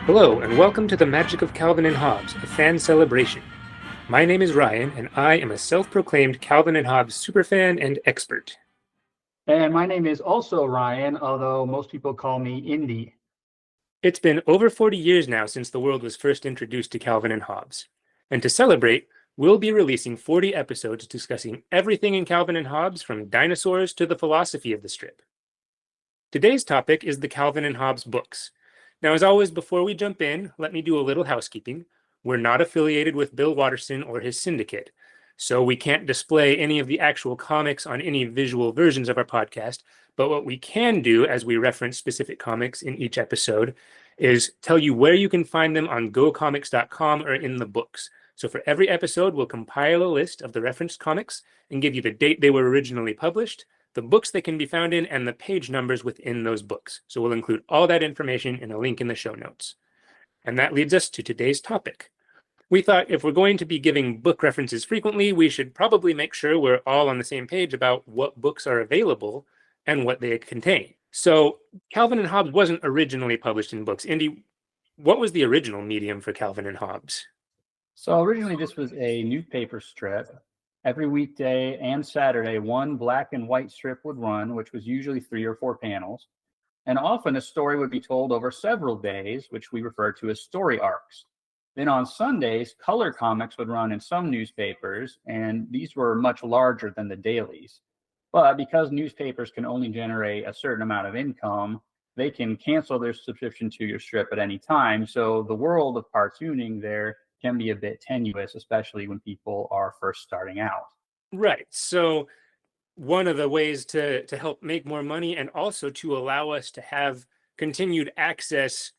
Hello, and welcome to the Magic of Calvin and Hobbes, a fan celebration. My name is Ryan, and I am a self-proclaimed Calvin and Hobbes superfan and expert. And my name is also Ryan, although most people call me Indy. It's been over 40 years now since the world was first introduced to Calvin and Hobbes. And to celebrate, we'll be releasing 40 episodes discussing everything in Calvin and Hobbes, from dinosaurs to the philosophy of the strip. Today's topic is the Calvin and Hobbes books. Now, as always, before we jump in, let me do a little housekeeping. We're not affiliated with Bill Watterson or his syndicate, so we can't display any of the actual comics on any visual versions of our podcast. But what we can do, as we reference specific comics in each episode, is tell you where you can find them on gocomics.com or in the books. So for every episode, we'll compile a list of the referenced comics and give you the date they were originally published, the books they can be found in, and the page numbers within those books. So we'll include all that information in a link in the show notes. And that leads us to today's topic. We thought if we're going to be giving book references frequently, we should probably make sure we're all on the same page about what books are available and what they contain. So Calvin and Hobbes wasn't originally published in books. Indy, what was the original medium for Calvin and Hobbes? So originally this was a newspaper strip. Every weekday and Saturday, one black and white strip would run, which was usually 3 or 4 panels. And often a story would be told over several days, which we refer to as story arcs. Then on Sundays, color comics would run in some newspapers, and these were much larger than the dailies. But because newspapers can only generate a certain amount of income, they can cancel their subscription to your strip at any time. So the world of cartooning there can be a bit tenuous, especially when people are first starting out. Right. So one of the ways to help make more money and also to allow us to have continued access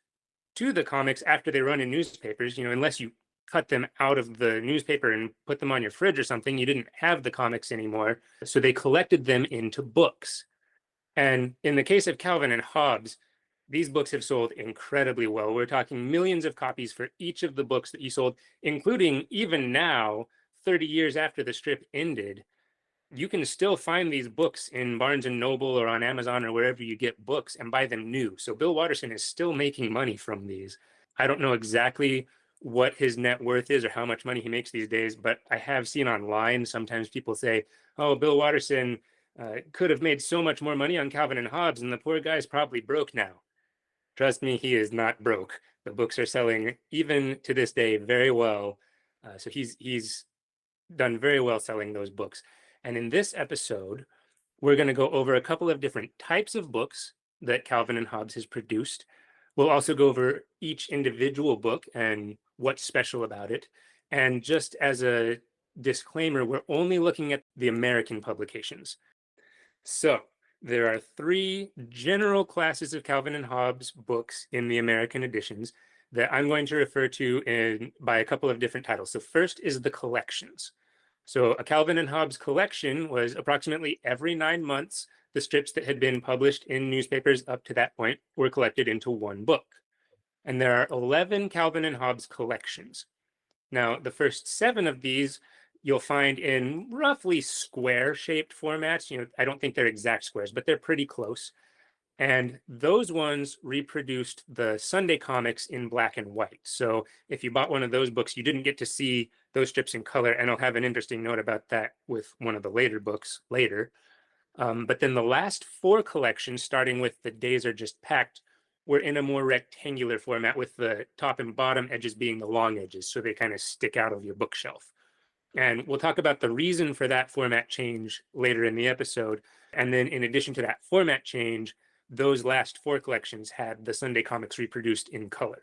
to the comics after they run in newspapers, unless you cut them out of the newspaper and put them on your fridge or something, you didn't have the comics anymore. So they collected them into books. And in the case of Calvin and Hobbes, these books have sold incredibly well. We're talking millions of copies for each of the books that you sold, including even now, 30 years after the strip ended. You can still find these books in Barnes and Noble or on Amazon or wherever you get books and buy them new. So Bill Watterson is still making money from these. I don't know exactly what his net worth is or how much money he makes these days, but I have seen online sometimes people say, oh, Bill Watterson could have made so much more money on Calvin and Hobbes, and the poor guy's probably broke now. Trust me, he is not broke. The books are selling, even to this day, very well. So he's done very well selling those books. And in this episode, we're going to go over a couple of different types of books that Calvin and Hobbes has produced. We'll also go over each individual book and what's special about it. And just as a disclaimer, we're only looking at the American publications. So there are 3 general classes of Calvin and Hobbes books in the American editions that I'm going to refer to by a couple of different titles. So first is the collections. So a Calvin and Hobbes collection was approximately every 9 months, the strips that had been published in newspapers up to that point were collected into one book. And there are 11 Calvin and Hobbes collections. Now, the first 7 of these you'll find in roughly square-shaped formats. I don't think they're exact squares, but they're pretty close. And those ones reproduced the Sunday comics in black and white. So if you bought one of those books, you didn't get to see those strips in color. And I'll have an interesting note about that with one of the later books later. But then the last 4 collections, starting with The Days Are Just Packed, were in a more rectangular format, with the top and bottom edges being the long edges. So they kind of stick out of your bookshelf. And we'll talk about the reason for that format change later in the episode. And then in addition to that format change, those last 4 collections had the Sunday comics reproduced in color.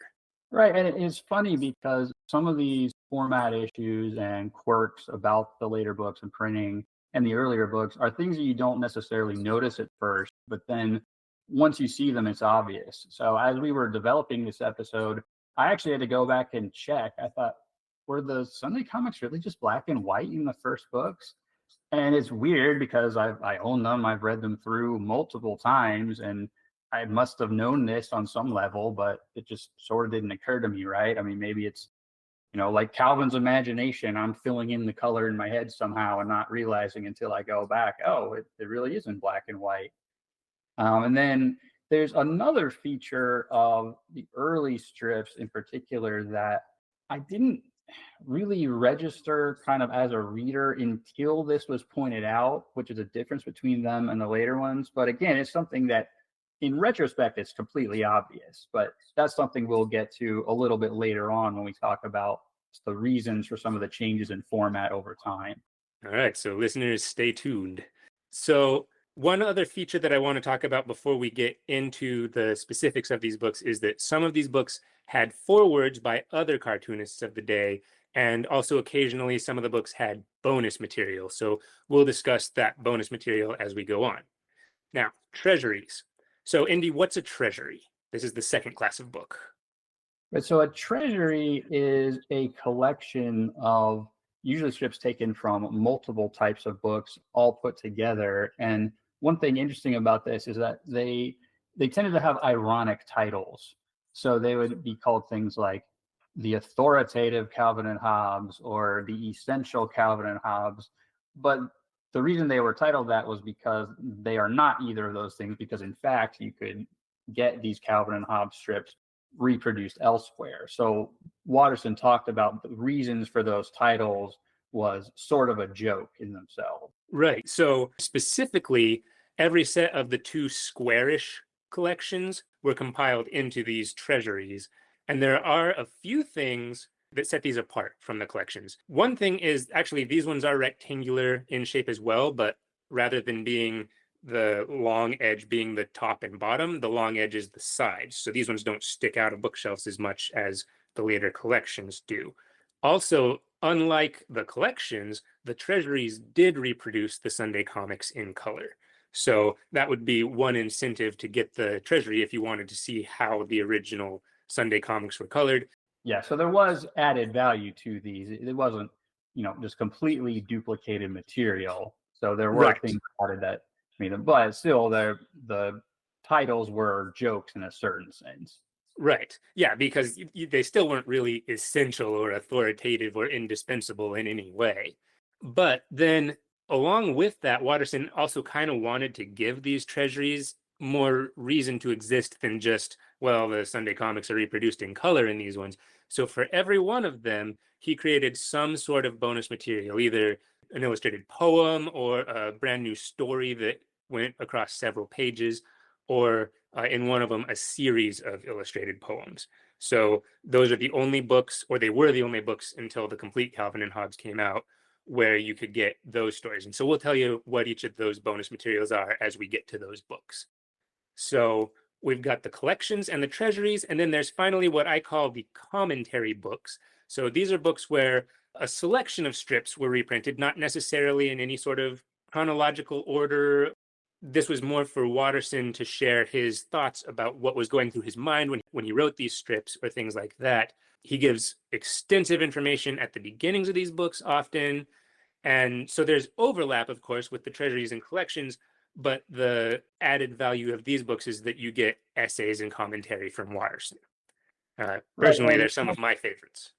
Right, and it is funny because some of these format issues and quirks about the later books and printing and the earlier books are things that you don't necessarily notice at first, but then once you see them, it's obvious. So as we were developing this episode, I actually had to go back and check. I thought, were the Sunday comics really just black and white in the first books? And it's weird because I own them. I've read them through multiple times, and I must have known this on some level, but it just sort of didn't occur to me, right? I mean, maybe it's, like Calvin's imagination. I'm filling in the color in my head somehow and not realizing until I go back, oh, it really is in black and white. And then There's another feature of the early strips in particular that I didn't really register kind of as a reader until this was pointed out, which is a difference between them and the later ones. But again, it's something that in retrospect, it's completely obvious, but that's something we'll get to a little bit later on when we talk about the reasons for some of the changes in format over time. All right, so listeners, stay tuned. So, one other feature that I want to talk about before we get into the specifics of these books is that some of these books had forewords by other cartoonists of the day, and also occasionally some of the books had bonus material. So, we'll discuss that bonus material as we go on. Now, treasuries. So, Indy, what's a treasury? This is the second class of book. Right, so a treasury is a collection of usually strips taken from multiple types of books all put together. And one thing interesting about this is that they tended to have ironic titles. So they would be called things like the authoritative Calvin and Hobbes or the essential Calvin and Hobbes. But the reason they were titled that was because they are not either of those things, because in fact you could get these Calvin and Hobbes strips reproduced elsewhere. So Watterson talked about the reasons for those titles was sort of a joke in themselves. Right. So specifically, every set of the two squarish collections were compiled into these treasuries. And there are a few things that set these apart from the collections. One thing is actually these ones are rectangular in shape as well, but rather than being the long edge being the top and bottom, the long edge is the sides. So these ones don't stick out of bookshelves as much as the later collections do. Also, unlike the collections, the treasuries did reproduce the Sunday comics in color. So that would be one incentive to get the treasury if you wanted to see how the original Sunday comics were colored. Yeah, so there was added value to these. It wasn't, just completely duplicated material. So there were things added that made them, but still the titles were jokes in a certain sense. Right. Yeah, because they still weren't really essential or authoritative or indispensable in any way. But then, along with that, Watterson also kind of wanted to give these treasuries more reason to exist than just, well, the Sunday comics are reproduced in color in these ones. So for every one of them, he created some sort of bonus material, either an illustrated poem or a brand new story that went across several pages, or in one of them, a series of illustrated poems. So those are the only books, or they were the only books until the Complete Calvin and Hobbes came out, where you could get those stories. And so we'll tell you what each of those bonus materials are as we get to those books. So we've got the collections and the treasuries, and then there's finally what I call the commentary books. So these are books where a selection of strips were reprinted, not necessarily in any sort of chronological order. This was more for Watterson to share his thoughts about what was going through his mind when he wrote these strips or things like that. He gives extensive information at the beginnings of these books often. And so there's overlap, of course, with the treasuries and collections, but the added value of these books is that you get essays and commentary from Watterson. Personally, Right. they're some of my favorites.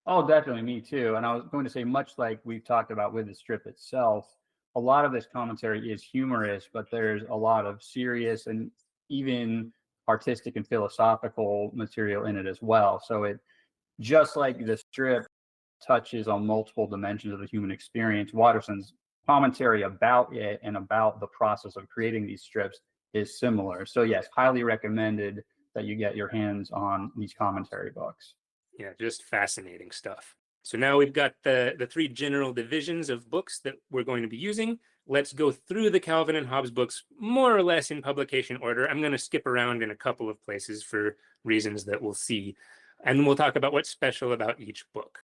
Oh, definitely, me too. And I was going to say, much like we've talked about with the strip itself, a lot of this commentary is humorous, but there's a lot of serious and even artistic and philosophical material in it as well. So it, just like the strip touches on multiple dimensions of the human experience, Watterson's commentary about it and about the process of creating these strips is similar. So yes, highly recommended that you get your hands on these commentary books. Yeah, just fascinating stuff. So now we've got the three general divisions of books that we're going to be using. Let's go through the Calvin and Hobbes books more or less in publication order. I'm going to skip around in a couple of places for reasons that we'll see. And we'll talk about what's special about each book.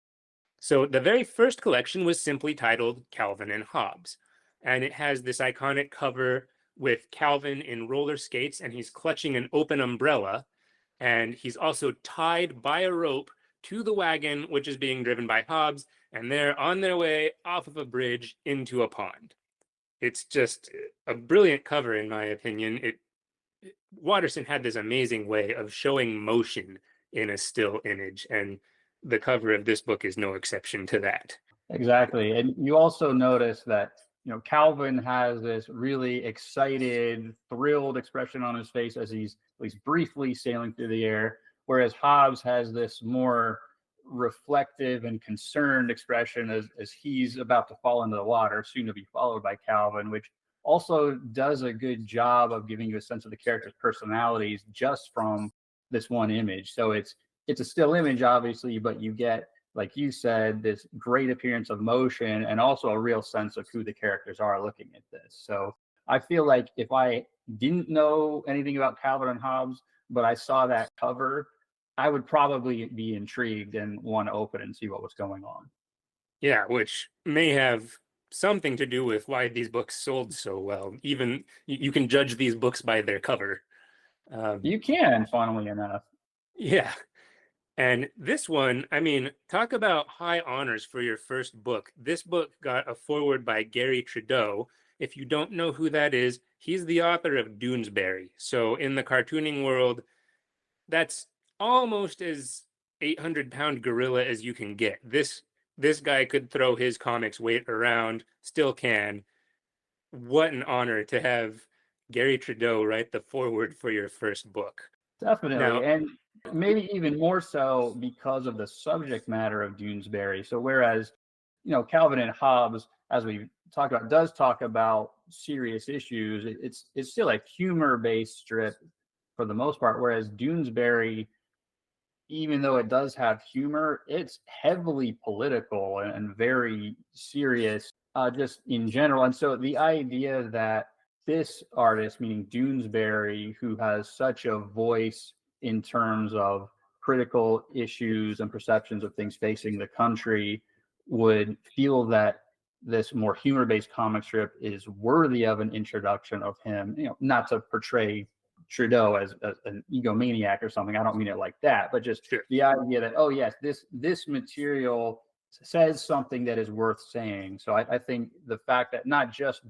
So the very first collection was simply titled Calvin and Hobbes. And it has this iconic cover with Calvin in roller skates, and he's clutching an open umbrella. And he's also tied by a rope to the wagon, which is being driven by Hobbes, and they're on their way off of a bridge into a pond. It's just a brilliant cover, in my opinion. Watterson had this amazing way of showing motion in a still image, and the cover of this book is no exception to that. Exactly. And you also notice that Calvin has this really excited, thrilled expression on his face as he's at least briefly sailing through the air, whereas Hobbes has this more reflective and concerned expression as he's about to fall into the water, soon to be followed by Calvin, which also does a good job of giving you a sense of the characters' personalities just from this one image. So it's a still image, obviously, but you get, like you said, this great appearance of motion and also a real sense of who the characters are looking at this. So I feel like if I didn't know anything about Calvin and Hobbes, but I saw that cover, I would probably be intrigued and want to open and see what was going on. Yeah, which may have something to do with why these books sold so well. Even you can judge these books by their cover. You can, funnily enough. Yeah. And this one, I mean, talk about high honors for your first book. This book got a foreword by Gary Trudeau. If you don't know who that is, he's the author of Doonesbury. So in the cartooning world, that's almost as 800-pound gorilla as you can get. This guy could throw his comics weight around, still can. What an honor to have Gary Trudeau write the foreword for your first book. Definitely. Now, And maybe even more so because of the subject matter of Doonesbury. So whereas, Calvin and Hobbes, as we talked about, does talk about serious issues, it's still a humor-based strip for the most part, whereas Doonesbury, even though it does have humor, it's heavily political and very serious, just in general. And so the idea that this artist, meaning Doonesbury, who has such a voice in terms of critical issues and perceptions of things facing the country, would feel that this more humor-based comic strip is worthy of an introduction of him, not to portray Trudeau as an egomaniac or something. I don't mean it like that, but just sure. the idea that, oh yes, this material says something that is worth saying. So I think the fact that not just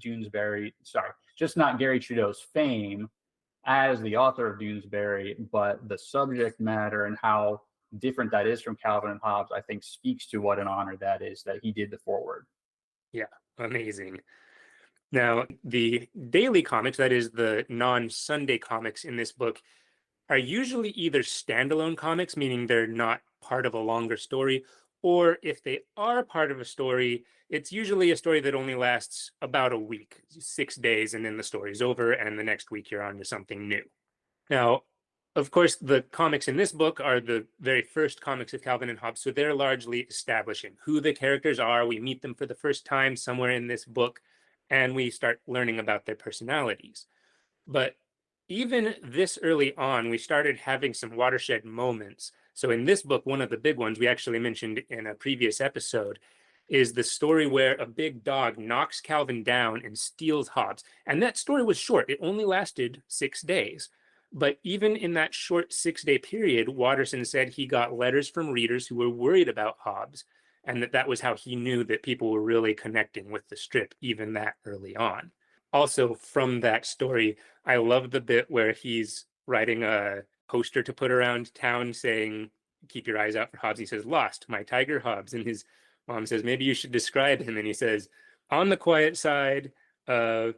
not Gary Trudeau's fame as the author of Doonesbury, but the subject matter and how different that is from Calvin and Hobbes, I think speaks to what an honor that is that he did the foreword. Yeah, amazing. Now, the daily comics, that is the non-Sunday comics in this book, are usually either standalone comics, meaning they're not part of a longer story, or if they are part of a story, it's usually a story that only lasts about a week, 6 days, and then the story's over, and the next week you're on to something new. Now, of course, the comics in this book are the very first comics of Calvin and Hobbes, so they're largely establishing who the characters are. We meet them for the first time somewhere in this book, and we start learning about their personalities. But even this early on, we started having some watershed moments. So in this book, one of the big ones we actually mentioned in a previous episode is the story where a big dog knocks Calvin down and steals Hobbes. And that story was short. It only lasted 6 days. But even in that short 6-day period, Watterson said he got letters from readers who were worried about Hobbes, and that was how he knew that people were really connecting with the strip, even that early on. Also, from that story, I love the bit where he's writing a poster to put around town saying, "Keep your eyes out for Hobbes." He says, "Lost, my tiger Hobbes." And his mom says, "Maybe you should describe him." And he says, "On the quiet side, a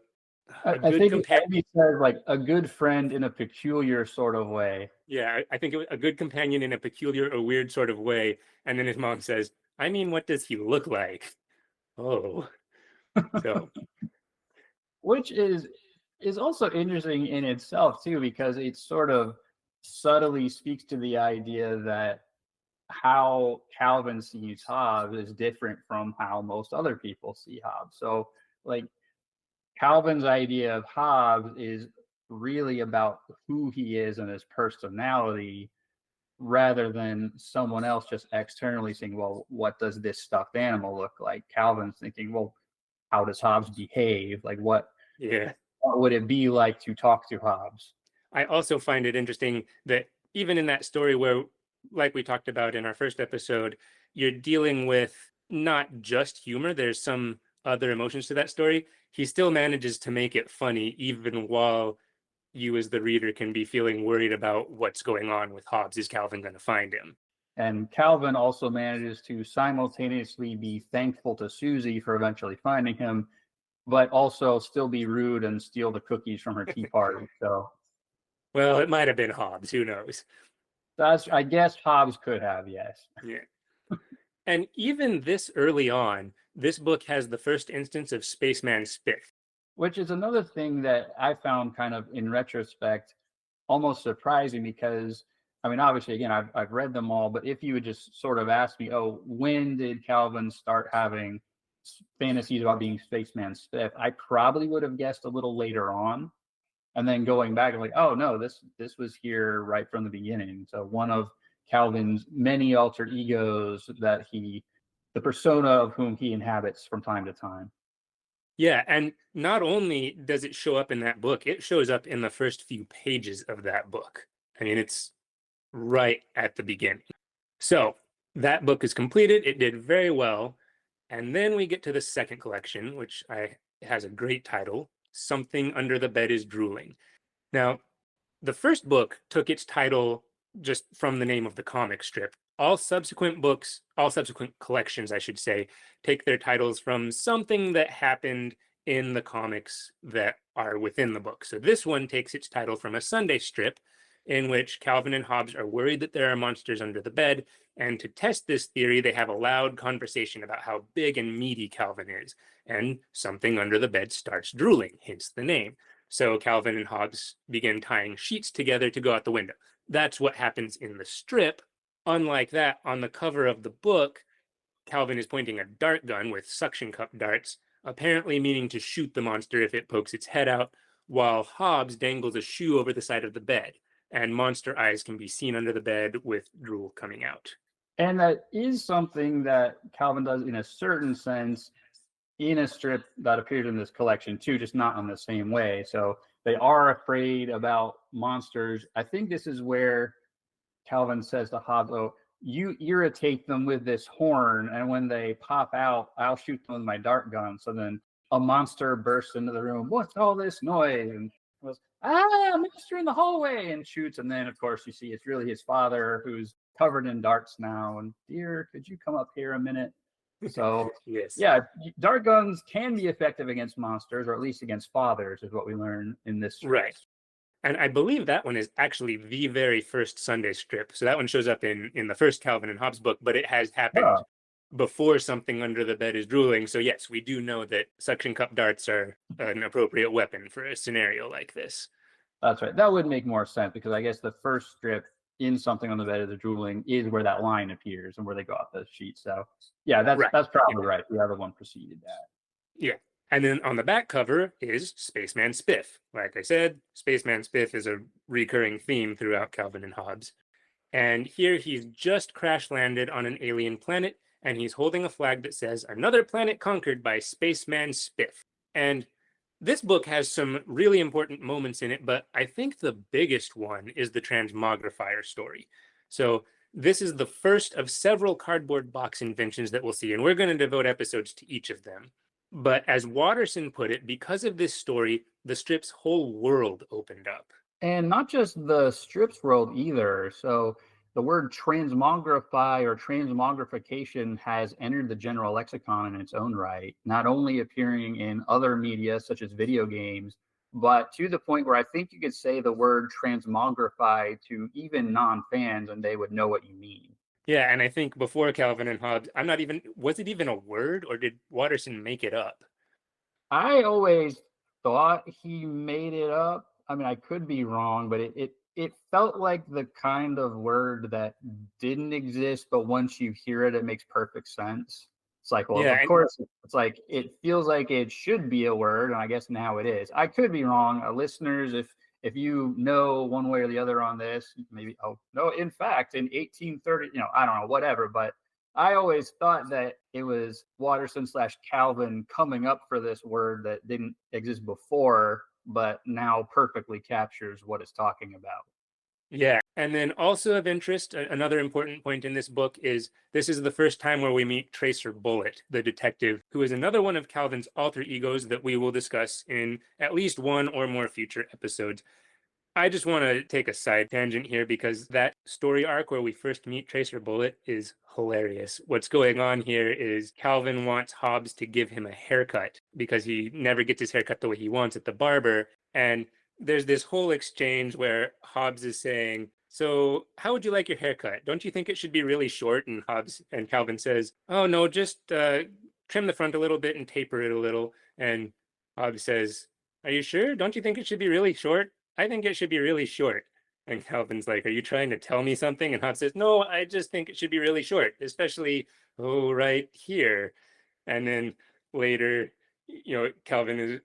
I good think companion." he said like a good friend in a peculiar sort of way. Yeah, I think it was a good companion in a peculiar or weird sort of way. And then his mom says, "I mean, what does he look like?" Oh, so Which is also interesting in itself too, because it sort of subtly speaks to the idea that how Calvin sees Hobbes is different from how most other people see Hobbes. So like Calvin's idea of Hobbes is really about who he is and his personality rather than someone else just externally saying, well, what does this stuffed animal look like? Calvin's thinking, well, how does Hobbes behave? Like yeah. what would it be like to talk to Hobbes? I also find it interesting that even in that story where, like we talked about in our first episode, you're dealing with not just humor, there's some other emotions to that story. He still manages to make it funny, even while you as the reader can be feeling worried about what's going on with Hobbes. Is Calvin going to find him? And Calvin also manages to simultaneously be thankful to Susie for eventually finding him, but also still be rude and steal the cookies from her tea party. So Well, it might have been Hobbes. Who knows? I guess Hobbes could have, yes. Yeah. And even this early on, this book has the first instance of Spaceman Spiff. Which is another thing that I found kind of in retrospect almost surprising because I mean, obviously, again, I've read them all, but if you would just sort of ask me, oh, when did Calvin start having fantasies about being Spaceman Spiff? I probably would have guessed a little later on. And then going back, I'm like, oh no, this was here right from the beginning. So one of Calvin's many alter egos that the persona of whom he inhabits from time to time. Yeah, and not only does it show up in that book, it shows up in the first few pages of that book. I mean, it's right at the beginning. So that book is completed. It did very well. And then we get to the second collection, which has a great title, Something Under the Bed is Drooling. Now, the first book took its title just from the name of the comic strip. All subsequent books, all subsequent collections, I should say, take their titles from something that happened in the comics that are within the book. So this one takes its title from a Sunday strip in which Calvin and Hobbes are worried that there are monsters under the bed. And to test this theory, they have a loud conversation about how big and meaty Calvin is. And something under the bed starts drooling, hence the name. So Calvin and Hobbes begin tying sheets together to go out the window. That's what happens in the strip. Unlike that, on the cover of the book, Calvin is pointing a dart gun with suction cup darts, apparently meaning to shoot the monster if it pokes its head out, while Hobbes dangles a shoe over the side of the bed, and monster eyes can be seen under the bed with drool coming out. And that is something that Calvin does in a certain sense in a strip that appears in this collection too, just not in the same way. So they are afraid about monsters. I think this is where Calvin says to Hobbes, oh, you irritate them with this horn, and when they pop out, I'll shoot them with my dart gun. So then a monster bursts into the room. What's all this noise? And goes, monster in the hallway, and shoots. And then, of course, you see it's really his father who's covered in darts now. And dear, could you come up here a minute? So yes, yeah, dart guns can be effective against monsters, or at least against fathers, is what we learn in this strip. Right. And I believe that one is actually the very first Sunday strip. So that one shows up in the first Calvin and Hobbes book, but it has happened before Something Under the Bed is Drooling. So yes, we do know that suction cup darts are an appropriate weapon for a scenario like this. That's right. That would make more sense because I guess the first strip in Something on the Bed is Drooling is where that line appears and where they go off the sheet. So yeah, that's probably right. The other one preceded that. Yeah. And then on the back cover is Spaceman Spiff. Like I said, Spaceman Spiff is a recurring theme throughout Calvin and Hobbes. And here he's just crash landed on an alien planet, and he's holding a flag that says, "Another planet conquered by Spaceman Spiff." And this book has some really important moments in it, but I think the biggest one is the transmogrifier story. So this is the first of several cardboard box inventions that we'll see, and we're going to devote episodes to each of them. But as Watterson put it, because of this story, the strip's whole world opened up. And not just the strip's world either. So the word transmogrify or transmogrification has entered the general lexicon in its own right, not only appearing in other media such as video games, but to the point where I think you could say the word transmogrify to even non-fans and they would know what you mean. Yeah, and I think before Calvin and Hobbes, was it even a word, or did Watterson make it up? I always thought he made it up. I mean, I could be wrong, but it felt like the kind of word that didn't exist, but once you hear it, it makes perfect sense. It's like, well, Yeah, of course, it's like it feels like it should be a word, and I guess now it is. I could be wrong. Listeners, if you know one way or the other on this, maybe, oh no, in fact, in 1830, I don't know, whatever, but I always thought that it was Watterson / Calvin coming up for this word that didn't exist before, but now perfectly captures what it's talking about. Yeah. And then also of interest, another important point in this book is this is the first time where we meet Tracer Bullet, the detective, who is another one of Calvin's alter egos that we will discuss in at least one or more future episodes. I just want to take a side tangent here because that story arc where we first meet Tracer Bullet is hilarious. What's going on here is Calvin wants Hobbes to give him a haircut because he never gets his haircut the way he wants at the barber. And there's this whole exchange where Hobbes is saying, "So, how would you like your haircut? Don't you think it should be really short?" And Hobbes and Calvin says, "Oh, no, just trim the front a little bit and taper it a little." And Hobbes says, "Are you sure? Don't you think it should be really short?" "I think it should be really short." And Calvin's like, "Are you trying to tell me something?" And Hobbes says, "No, I just think it should be really short, especially, oh, right here." And then later, Calvin is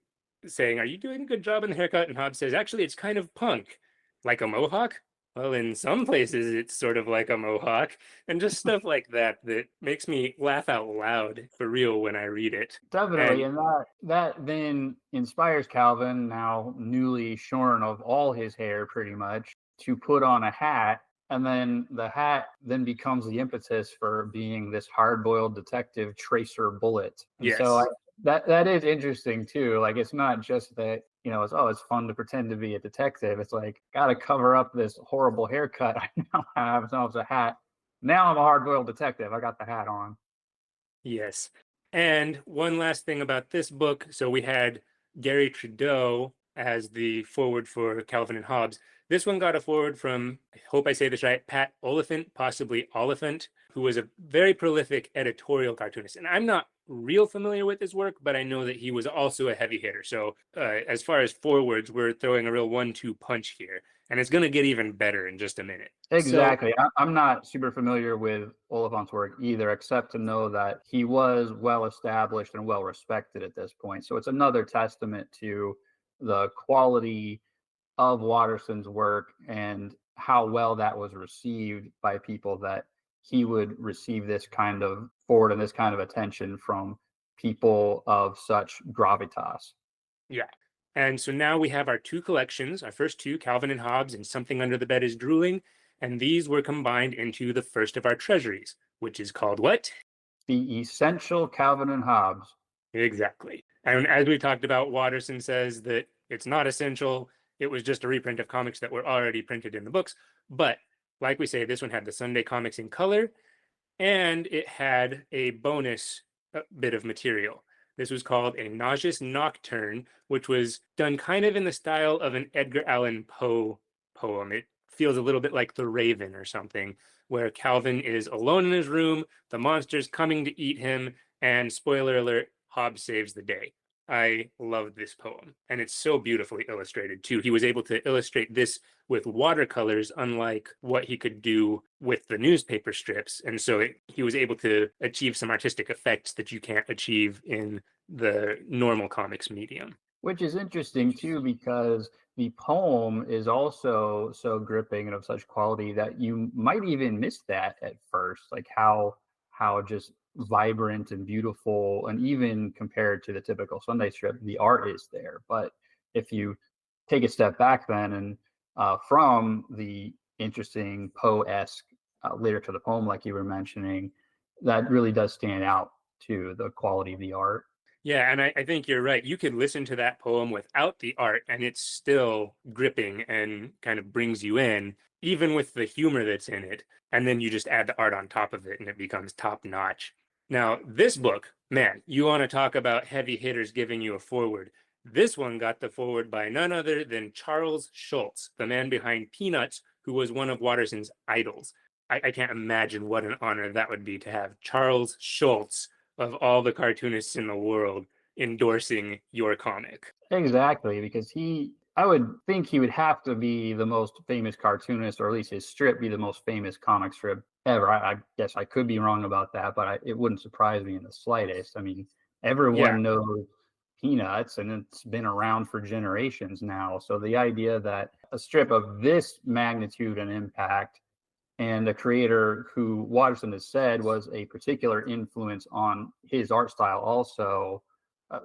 saying, "Are you doing a good job in the haircut?" And Hobbes says, "Actually, it's kind of punk." "Like a mohawk?" "Well, in some places, it's sort of like a mohawk." And just stuff like that that makes me laugh out loud for real when I read it. Definitely, And and that then inspires Calvin, now newly shorn of all his hair pretty much, to put on a hat, and then the hat then becomes the impetus for being this hard-boiled detective Tracer Bullet. And so yes, that is interesting too. Like it's not just that, it's fun to pretend to be a detective. It's like gotta cover up this horrible haircut I now have. So it's a hat. Now I'm a hard-boiled detective. I got the hat on. yes. And one last thing about this book. So we had Gary Trudeau as the forward for Calvin and Hobbes. This one got a forward from, I hope I say this right, Pat Oliphant, possibly Oliphant, who was a very prolific editorial cartoonist. And I'm not real familiar with his work, but I know that he was also a heavy hitter. So as far as forwards, we're throwing a real 1-2 punch here. And it's going to get even better in just a minute. So Exactly. I'm not super familiar with Oliphant's work either, except to know that he was well established and well respected at this point. So it's another testament to the quality of Watterson's work and how well that was received by people, that he would receive this kind of forward and this kind of attention from people of such gravitas. yeah. And so now we have our two collections, our first two, Calvin and Hobbes and Something Under the Bed is Drooling. And these were combined into the first of our treasuries, which is called what? The essential Calvin and Hobbes. Exactly. And as we talked about, Watterson says that it's not essential. It was just a reprint of comics that were already printed in the books. But like we say, this one had the Sunday comics in color and it had a bonus bit of material. This was called A Nauseous Nocturne, which was done kind of in the style of an Edgar Allan Poe poem. It feels a little bit like The Raven or something, where Calvin is alone in his room, the monster's coming to eat him, and spoiler alert, Hobbes saves the day. I love this poem, and it's so beautifully illustrated too. He was able to illustrate this with watercolors, unlike what he could do with the newspaper strips. And so he was able to achieve some artistic effects that you can't achieve in the normal comics medium. Which is interesting too, because the poem is also so gripping and of such quality that you might even miss that at first, like how just vibrant and beautiful, and even compared to the typical Sunday strip, the art is there. But if you take a step back then, and from the interesting Poe-esque lyric to the poem, like you were mentioning, that really does stand out to the quality of the art. Yeah, and I think you're right. You could listen to that poem without the art, and it's still gripping and kind of brings you in, even with the humor that's in it. And then you just add the art on top of it, and it becomes top notch. Now, this book, man, you want to talk about heavy hitters giving you a forward. This one got the forward by none other than Charles Schulz, the man behind Peanuts, who was one of Watterson's idols. I can't imagine what an honor that would be to have Charles Schulz, of all the cartoonists in the world, endorsing your comic. Exactly, because I would think he would have to be the most famous cartoonist, or at least his strip be the most famous comic strip ever. I guess I could be wrong about that, but it wouldn't surprise me in the slightest. I mean, Yeah, everyone knows Peanuts, and it's been around for generations now. So the idea that a strip of this magnitude and impact, and a creator who Watterson has said was a particular influence on his art style also,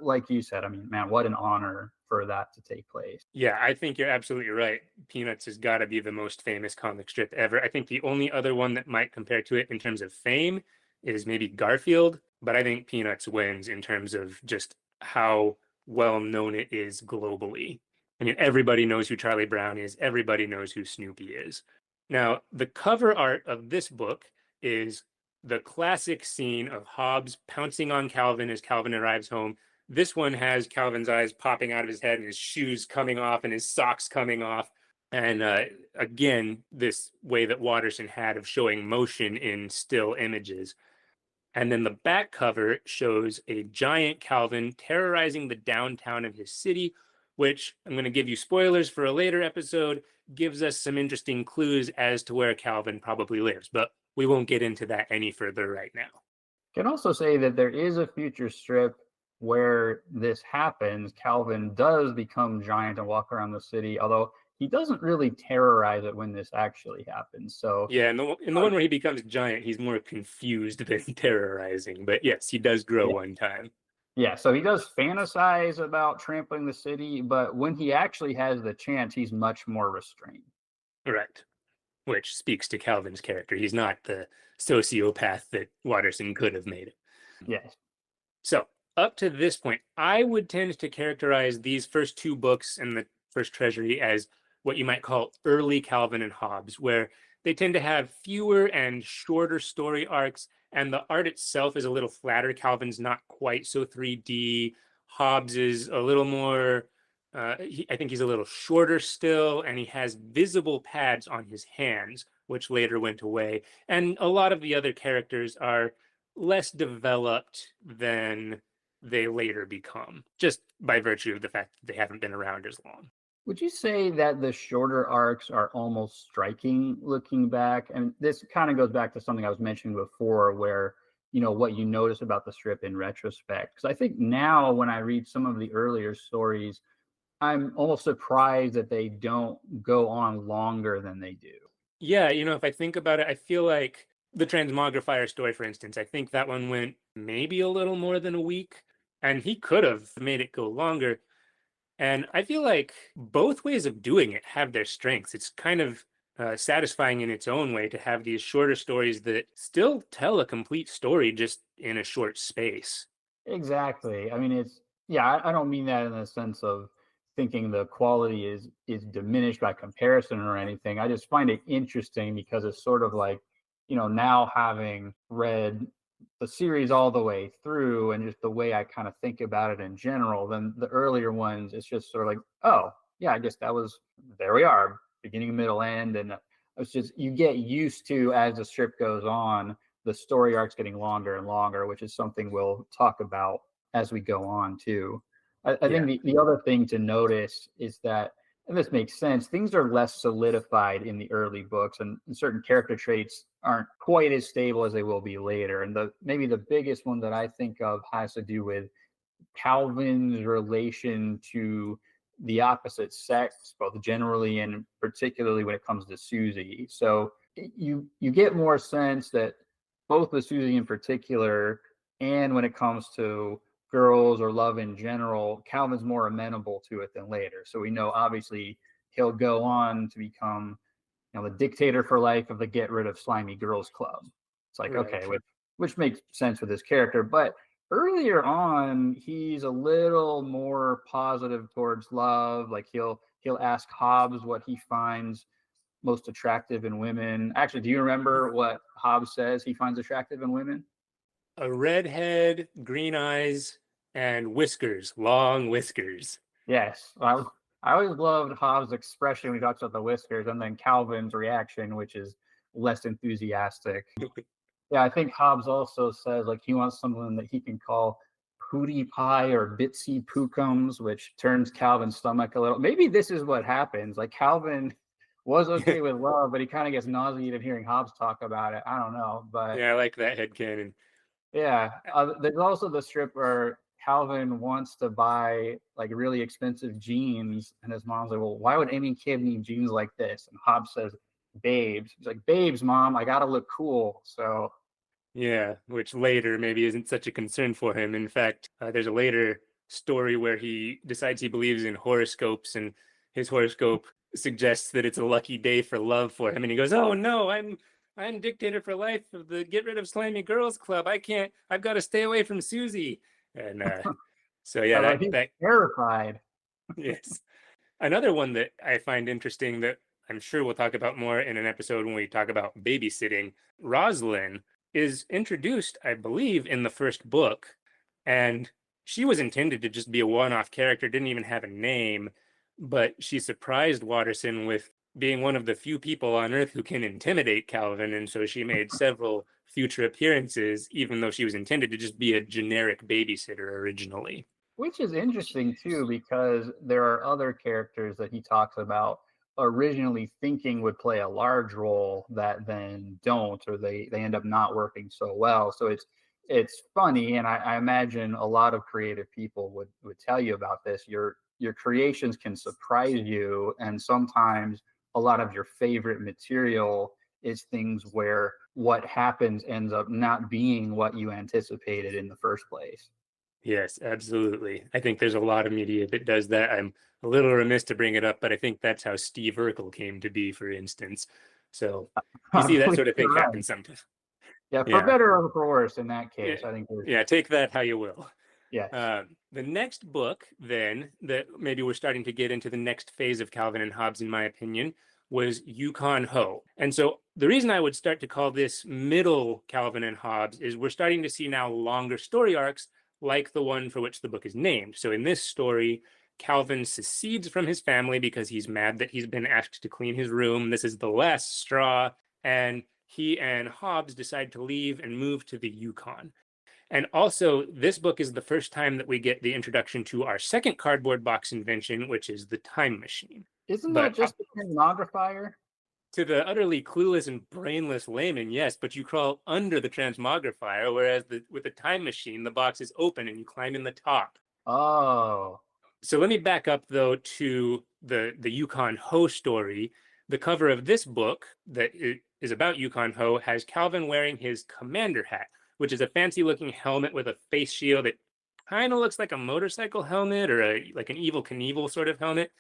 like you said, I mean, man, what an honor for that to take place. yeah, I think you're absolutely right. Peanuts has got to be the most famous comic strip ever. I think the only other one that might compare to it in terms of fame is maybe Garfield, but I think Peanuts wins in terms of just how well known it is globally. I mean, everybody knows who Charlie Brown is. Everybody knows who Snoopy is. Now, the cover art of this book is the classic scene of Hobbes pouncing on Calvin as Calvin arrives home. This one has Calvin's eyes popping out of his head and his shoes coming off and his socks coming off. And again, this way that Watterson had of showing motion in still images. And then the back cover shows a giant Calvin terrorizing the downtown of his city, which I'm going to give you spoilers for a later episode, gives us some interesting clues as to where Calvin probably lives. But we won't get into that any further right now. Can also say that there is a future strip where this happens. Calvin does become giant and walk around the city, although he doesn't really terrorize it when this actually happens. So yeah, in the one where he becomes giant, he's more confused than terrorizing. But yes, he does grow one time. Yeah, so he does fantasize about trampling the city, but when he actually has the chance, he's much more restrained. Right. Which speaks to Calvin's character. He's not the sociopath that Watterson could have made it. Yes. So, up to this point, I would tend to characterize these first two books and the first treasury as what you might call early Calvin and Hobbes, where they tend to have fewer and shorter story arcs, and the art itself is a little flatter. Calvin's not quite so 3D. Hobbes is a little more, I think he's a little shorter still, and he has visible pads on his hands, which later went away. And a lot of the other characters are less developed than they later become, just by virtue of the fact that they haven't been around as long. Would you say that the shorter arcs are almost striking looking back? And this kind of goes back to something I was mentioning before, where, what you notice about the strip in retrospect. Because I think now when I read some of the earlier stories, I'm almost surprised that they don't go on longer than they do. Yeah, if I think about it, I feel like the Transmogrifier story, for instance, I think that one went maybe a little more than a week, and he could have made it go longer. And I feel like both ways of doing it have their strengths. It's kind of satisfying in its own way to have these shorter stories that still tell a complete story just in a short space. Exactly. I mean, I don't mean that in the sense of thinking the quality is diminished by comparison or anything. I just find it interesting because it's sort of like, now having read the series all the way through and just the way I kind of think about it in general, then the earlier ones, it's just sort of like, oh, yeah, I guess there we are, beginning, middle, end. And it's just, you get used to, as the strip goes on, the story arc's getting longer and longer, which is something we'll talk about as we go on too. I Yeah. think the other thing to notice is that, and this makes sense, things are less solidified in the early books, and certain character traits aren't quite as stable as they will be later. And maybe the biggest one that I think of has to do with Calvin's relation to the opposite sex, both generally and particularly when it comes to Susie. So you get more sense that both with Susie in particular, and when it comes to girls or love in general, Calvin's more amenable to it than later. So we know obviously he'll go on to become, the dictator for life of the Get Rid of Slimy Girls Club. It's like, Right. okay, which makes sense with his character. But earlier on, he's a little more positive towards love. Like he'll ask Hobbes what he finds most attractive in women. Actually, do you remember what Hobbes says he finds attractive in women? A redhead, green eyes, and whiskers, long whiskers. Yes. I always loved Hobbes' expression when he talks about the whiskers, and then Calvin's reaction, which is less enthusiastic. Yeah, I think Hobbes also says like he wants someone that he can call Pootie Pie or Bitsy Pookums, which turns Calvin's stomach a little. Maybe this is what happens. Like Calvin was okay with love, but he kind of gets nauseated hearing Hobbes talk about it. I don't know, but Yeah, I like that headcanon. yeah. There's also the strip where Calvin wants to buy like really expensive jeans, and his mom's like, "Well, why would any kid need jeans like this?" And Hobbes says, "Babes." He's like, "Babes, mom, I gotta look cool." So Yeah, which later maybe isn't such a concern for him. In fact, there's a later story where he decides he believes in horoscopes, and his horoscope suggests that it's a lucky day for love for him. And he goes, "Oh no, I'm dictator for life of the Get Rid of Slimy Girls Club. I can't. I've got to stay away from Susie." And so yeah, like he's that terrified. yes. Another one that I find interesting that I'm sure we'll talk about more in an episode when we talk about babysitting. Rosalind is introduced, I believe, in the first book, and she was intended to just be a one-off character, didn't even have a name, but she surprised Watterson with being one of the few people on Earth who can intimidate Calvin, and so she made several future appearances, even though she was intended to just be a generic babysitter originally. Which is interesting too, because there are other characters that he talks about originally thinking would play a large role that then don't, or they end up not working so well. So it's funny, and I imagine a lot of creative people would tell you about this. Your creations can surprise you, and sometimes a lot of your favorite material is things where what happens ends up not being what you anticipated in the first place. Yes, absolutely. I think there's a lot of media that does that. I'm a little remiss to bring it up, but I think that's how Steve Urkel came to be, for instance. So you I see that believe sort of thing you're happen right. sometimes. Yeah, for Yeah. better or for worse in that Yeah. case. I think there's Yeah. Take that how you will. yes. The next book, then, that maybe we're starting to get into the next phase of Calvin and Hobbes, in my opinion, was Yukon Ho. And so the reason I would start to call this middle Calvin and Hobbes is we're starting to see now longer story arcs like the one for which the book is named. So in this story, Calvin secedes from his family because he's mad that he's been asked to clean his room. This is the last straw. And he and Hobbes decide to leave and move to the Yukon. And also, this book is the first time that we get the introduction to our second cardboard box invention, which is the time machine. Isn't that But just a transmogrifier? to the utterly clueless and brainless layman, yes, but you crawl under the transmogrifier, whereas with the time machine, the box is open and you climb in the top. Oh. So let me back up though to the Yukon Ho story. The cover of this book that is about Yukon Ho has Calvin wearing his commander hat, which is a fancy looking helmet with a face shield that kind of looks like a motorcycle helmet or like an Evil Knievel sort of helmet.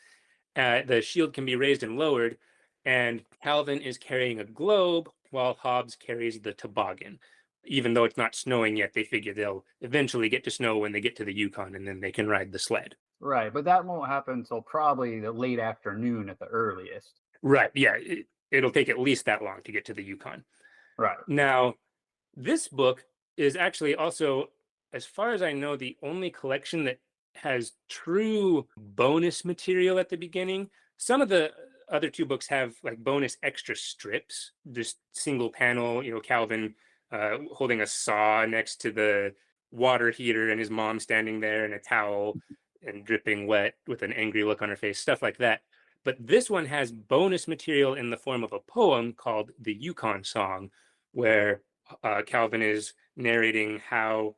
The shield can be raised and lowered, and Calvin is carrying a globe while Hobbes carries the toboggan. Even though it's not snowing yet, they figure they'll eventually get to snow when they get to the Yukon, and then they can ride the sled. Right, but that won't happen until probably the late afternoon at the earliest. Right. Yeah. It'll take at least that long to get to the Yukon. Right. Now, this book is actually also, as far as I know, the only collection that has true bonus material at the beginning. Some of the other two books have like bonus extra strips, just single panel, Calvin holding a saw next to the water heater and his mom standing there in a towel and dripping wet with an angry look on her face, stuff like that. But this one has bonus material in the form of a poem called the Yukon Song, where Calvin is narrating how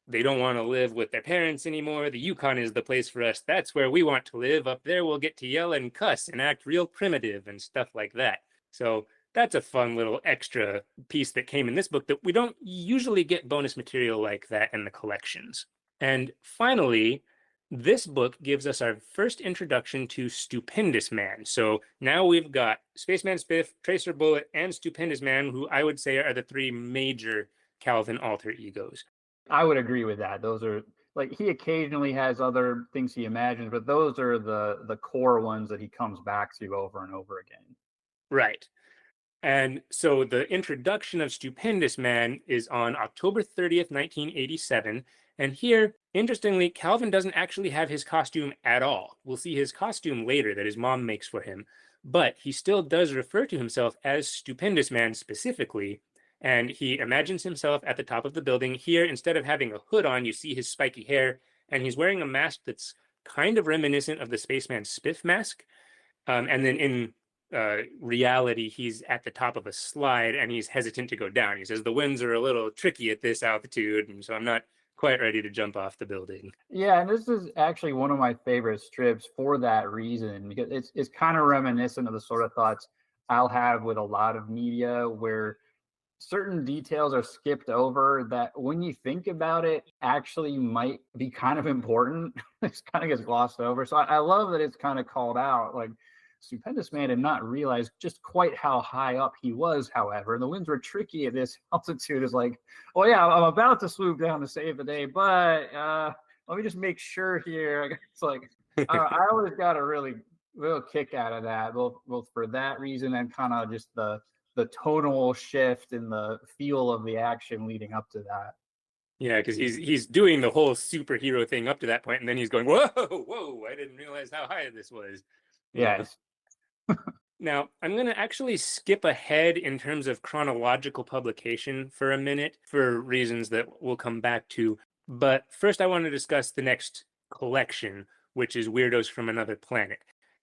they don't want to live with their parents anymore. The Yukon is the place for us. That's where we want to live. Up there, we'll get to yell and cuss and act real primitive and stuff like that. So that's a fun little extra piece that came in this book that we don't usually get bonus material like that in the collections. And finally, this book gives us our first introduction to Stupendous Man. So now we've got Spaceman Spiff, Tracer Bullet, and Stupendous Man, who I would say are the three major Calvin alter egos. I would agree with that. Those are like he occasionally has other things he imagines, but those are the core ones that he comes back to over and over again. Right. And so the introduction of Stupendous Man is on October 30th, 1987. And here, interestingly, Calvin doesn't actually have his costume at all. We'll see his costume later that his mom makes for him. But he still does refer to himself as Stupendous Man specifically. And he imagines himself at the top of the building. Here, instead of having a hood on, you see his spiky hair. And he's wearing a mask that's kind of reminiscent of the Spaceman Spiff mask. And then in reality, he's at the top of a slide and he's hesitant to go down. He says the winds are a little tricky at this altitude, and so I'm not quite ready to jump off the building. Yeah, and this is actually one of my favorite strips for that reason, because it's kind of reminiscent of the sort of thoughts I'll have with a lot of media where certain details are skipped over that when you think about it actually might be kind of important. It kind of gets glossed over. So I love that it's kind of called out. Like Stupendous Man did not realize just quite how high up he was, however. And the winds were tricky at this altitude. Is like, oh yeah, I'm about to swoop down to save the day, but let me just make sure here. It's like I always got to really real kick out of that, both for that reason and kind of just the tonal shift in the feel of the action leading up to that. Yeah, because he's doing the whole superhero thing up to that point, and then he's going, "Whoa, whoa! I didn't realize how high this was." You know. Yes. Now, I'm going to actually skip ahead in terms of chronological publication for a minute for reasons that we'll come back to. But first, I want to discuss the next collection, which is Weirdos from Another Planet.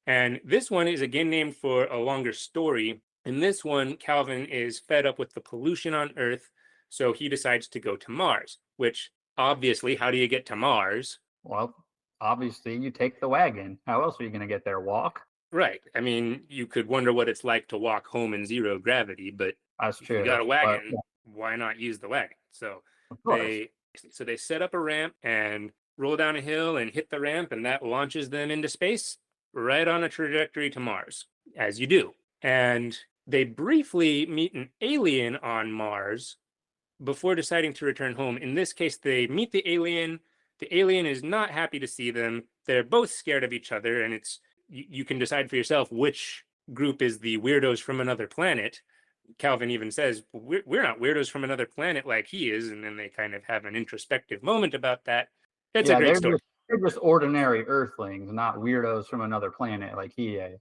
And this one is again named for a longer story. In this one, Calvin is fed up with the pollution on Earth, so he decides to go to Mars, which obviously, how do you get to Mars? Well, obviously you take the wagon. How else are you going to get there? Walk? Right. I mean, you could wonder what it's like to walk home in zero gravity, but That's if you got true. a But wagon, yeah, why not use the wagon? So of course. they they set up a ramp and roll down a hill and hit the ramp, and that launches them into space right on a trajectory to Mars, as you do. And they briefly meet an alien on Mars before deciding to return home. In this case, they meet the alien. The alien is not happy to see them. They're both scared of each other, and it's you can decide for yourself which group is the weirdos from another planet. Calvin even says, we're not weirdos from another planet like he is. And then they kind of have an introspective moment about that. It's a Yeah, great story. they're just ordinary Earthlings, not weirdos from another planet like he is.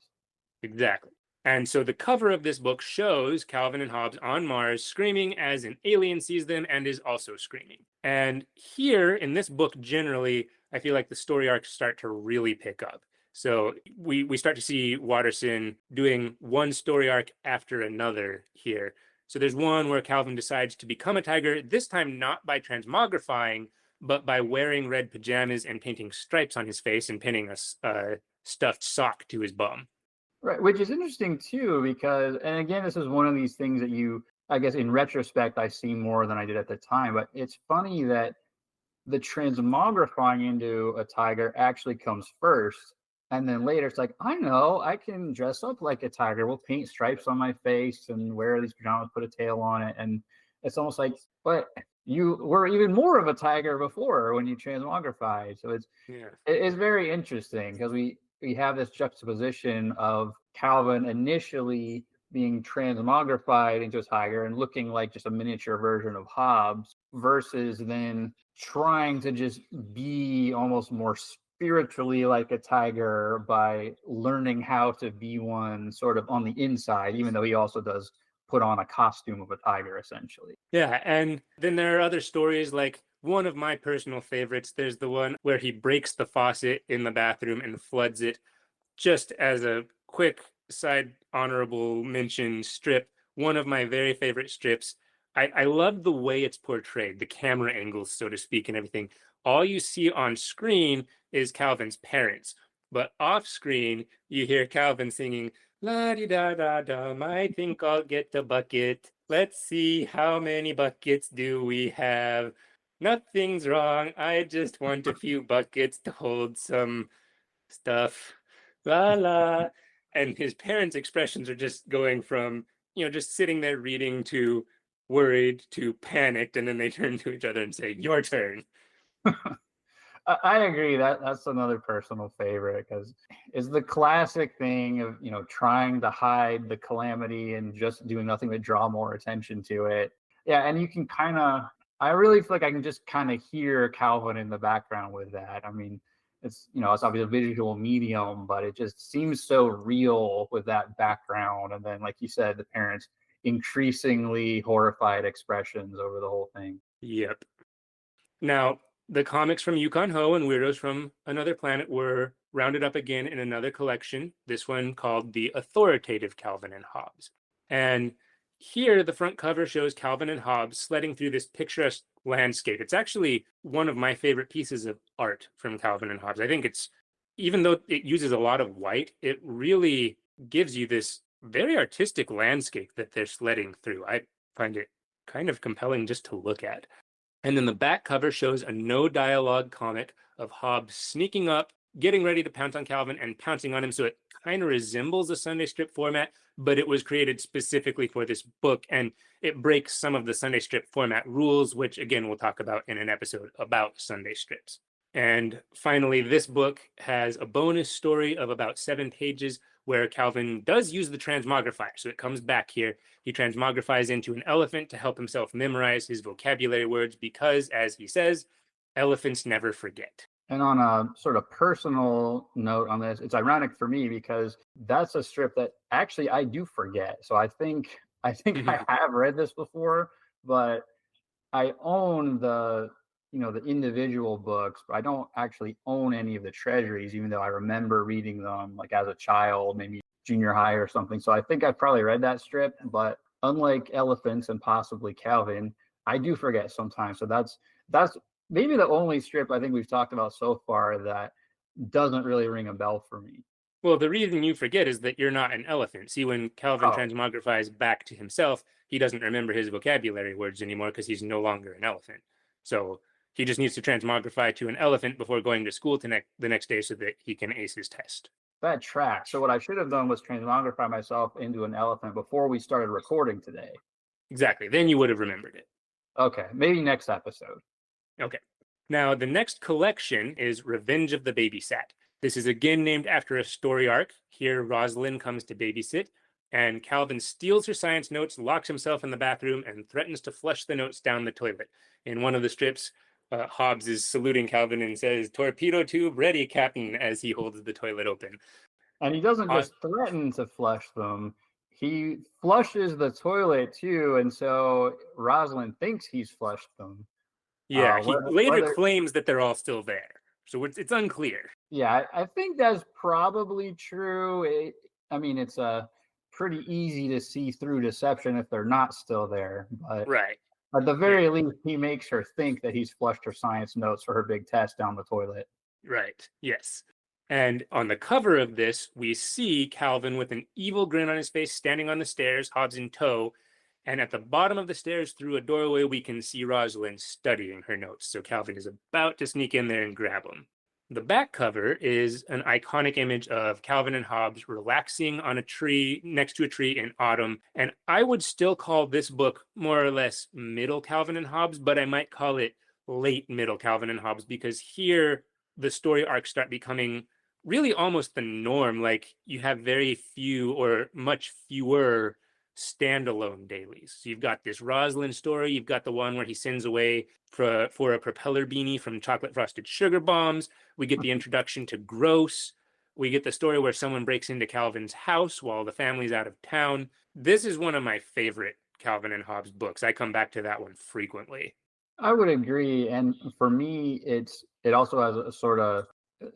Exactly. And so the cover of this book shows Calvin and Hobbes on Mars screaming as an alien sees them and is also screaming. And here in this book, generally, I feel like the story arcs start to really pick up. So we start to see Watterson doing one story arc after another here. So there's one where Calvin decides to become a tiger, this time not by transmogrifying, but by wearing red pajamas and painting stripes on his face and pinning a stuffed sock to his bum. Right, which is interesting too, because, and again, this is one of these things that I guess, in retrospect, I see more than I did at the time. But it's funny that the transmogrifying into a tiger actually comes first. And then later it's like, I know, I can dress up like a tiger. We'll paint stripes on my face and wear these pajamas, put a tail on it. And it's almost like, but you were even more of a tiger before when you transmogrified. So Yeah. it's very interesting because we have this juxtaposition of Calvin initially being transmogrified into a tiger and looking like just a miniature version of Hobbes versus then trying to just be almost more spiritually like a tiger by learning how to be one sort of on the inside, even though he also does put on a costume of a tiger essentially. Yeah, and then there are other stories like one of my personal favorites. There's the one where he breaks the faucet in the bathroom and floods it. Just as a quick side honorable mention strip, one of my very favorite strips. I love the way it's portrayed, the camera angles, so to speak, and everything. All you see on screen is Calvin's parents, but off screen, you hear Calvin singing, La di da da dum, I think I'll get a bucket. Let's see how many buckets do we have. Nothing's wrong. I just want a few buckets to hold some stuff. La la. And his parents' expressions are just going from, just sitting there reading to worried to panicked. And then they turn to each other and say, Your turn. I agree that that's another personal favorite because it's the classic thing of trying to hide the calamity and just doing nothing but draw more attention to it. Yeah, and you can kind of, I really feel like I can just kind of hear Calvin in the background with that. I mean, it's obviously a visual medium, but it just seems so real with that background. And then, like you said, the parents' increasingly horrified expressions over the whole thing. Yep. Now, the comics from Yukon Ho and Weirdos from Another Planet were rounded up again in another collection, this one called The Authoritative Calvin and Hobbes. And here, the front cover shows Calvin and Hobbes sledding through this picturesque landscape. It's actually one of my favorite pieces of art from Calvin and Hobbes. I think even though it uses a lot of white, it really gives you this very artistic landscape that they're sledding through. I find it kind of compelling just to look at. And then the back cover shows a no dialogue comic of Hobbes sneaking up, getting ready to pounce on Calvin and pouncing on him. So it kind of resembles a Sunday strip format, but it was created specifically for this book. And it breaks some of the Sunday strip format rules, which again, we'll talk about in an episode about Sunday strips. And finally, this book has a bonus story of about 7 pages where Calvin does use the transmogrifier. So it comes back here. He transmogrifies into an elephant to help himself memorize his vocabulary words because, as he says, elephants never forget. And on a sort of personal note on this, it's ironic for me because that's a strip that actually I do forget. So I think I have read this before, but I own the individual books, but I don't actually own any of the treasuries, even though I remember reading them like as a child, maybe junior high or something. So I think I've probably read that strip, but unlike elephants and possibly Calvin, I do forget sometimes. So that's maybe the only strip I think we've talked about so far that doesn't really ring a bell for me. Well, the reason you forget is that you're not an elephant. See, when Calvin Oh, transmogrifies back to himself, he doesn't remember his vocabulary words anymore because he's no longer an elephant. So he just needs to transmogrify to an elephant before going to school the next day so that he can ace his test. that tracks. So what I should have done was transmogrify myself into an elephant before we started recording today. Exactly. Then you would have remembered it. Okay, maybe next episode. Okay. Now, the next collection is Revenge of the Babysat. This is again named after a story arc. Here, Rosalind comes to babysit, and Calvin steals her science notes, locks himself in the bathroom, and threatens to flush the notes down the toilet. In one of the strips, Hobbes is saluting Calvin and says, "Torpedo tube ready, Captain," as he holds the toilet open. And he doesn't Uh, just threaten to flush them, he flushes the toilet too. And so Rosalind thinks he's flushed them. yeah, he later Whether claims that they're all still there. So it's unclear. Yeah, I think that's probably true. I mean, it's a pretty easy to see through deception if they're not still there. But Right. at the Yeah. very least, he makes her think that he's flushed her science notes for her big test down the toilet. Right. Yes. And on the cover of this, we see Calvin with an evil grin on his face standing on the stairs, Hobbs in tow. And at the bottom of the stairs, through a doorway, we can see Rosalind studying her notes. So Calvin is about to sneak in there and grab them. The back cover is an iconic image of Calvin and Hobbes relaxing on a tree, next to a tree in autumn. And I would still call this book more or less middle Calvin and Hobbes, but I might call it late middle Calvin and Hobbes because here the story arcs start becoming really almost the norm. Like you have very few or much fewer standalone dailies. So you've got this Rosalind story, you've got the one where he sends away for a propeller beanie from chocolate frosted sugar bombs. We get the introduction to Gross. We get the story where someone breaks into Calvin's house while the family's out of town. This is one of my favorite Calvin and Hobbes books. I come back to that one frequently. I would agree, and for me, it also has a sort of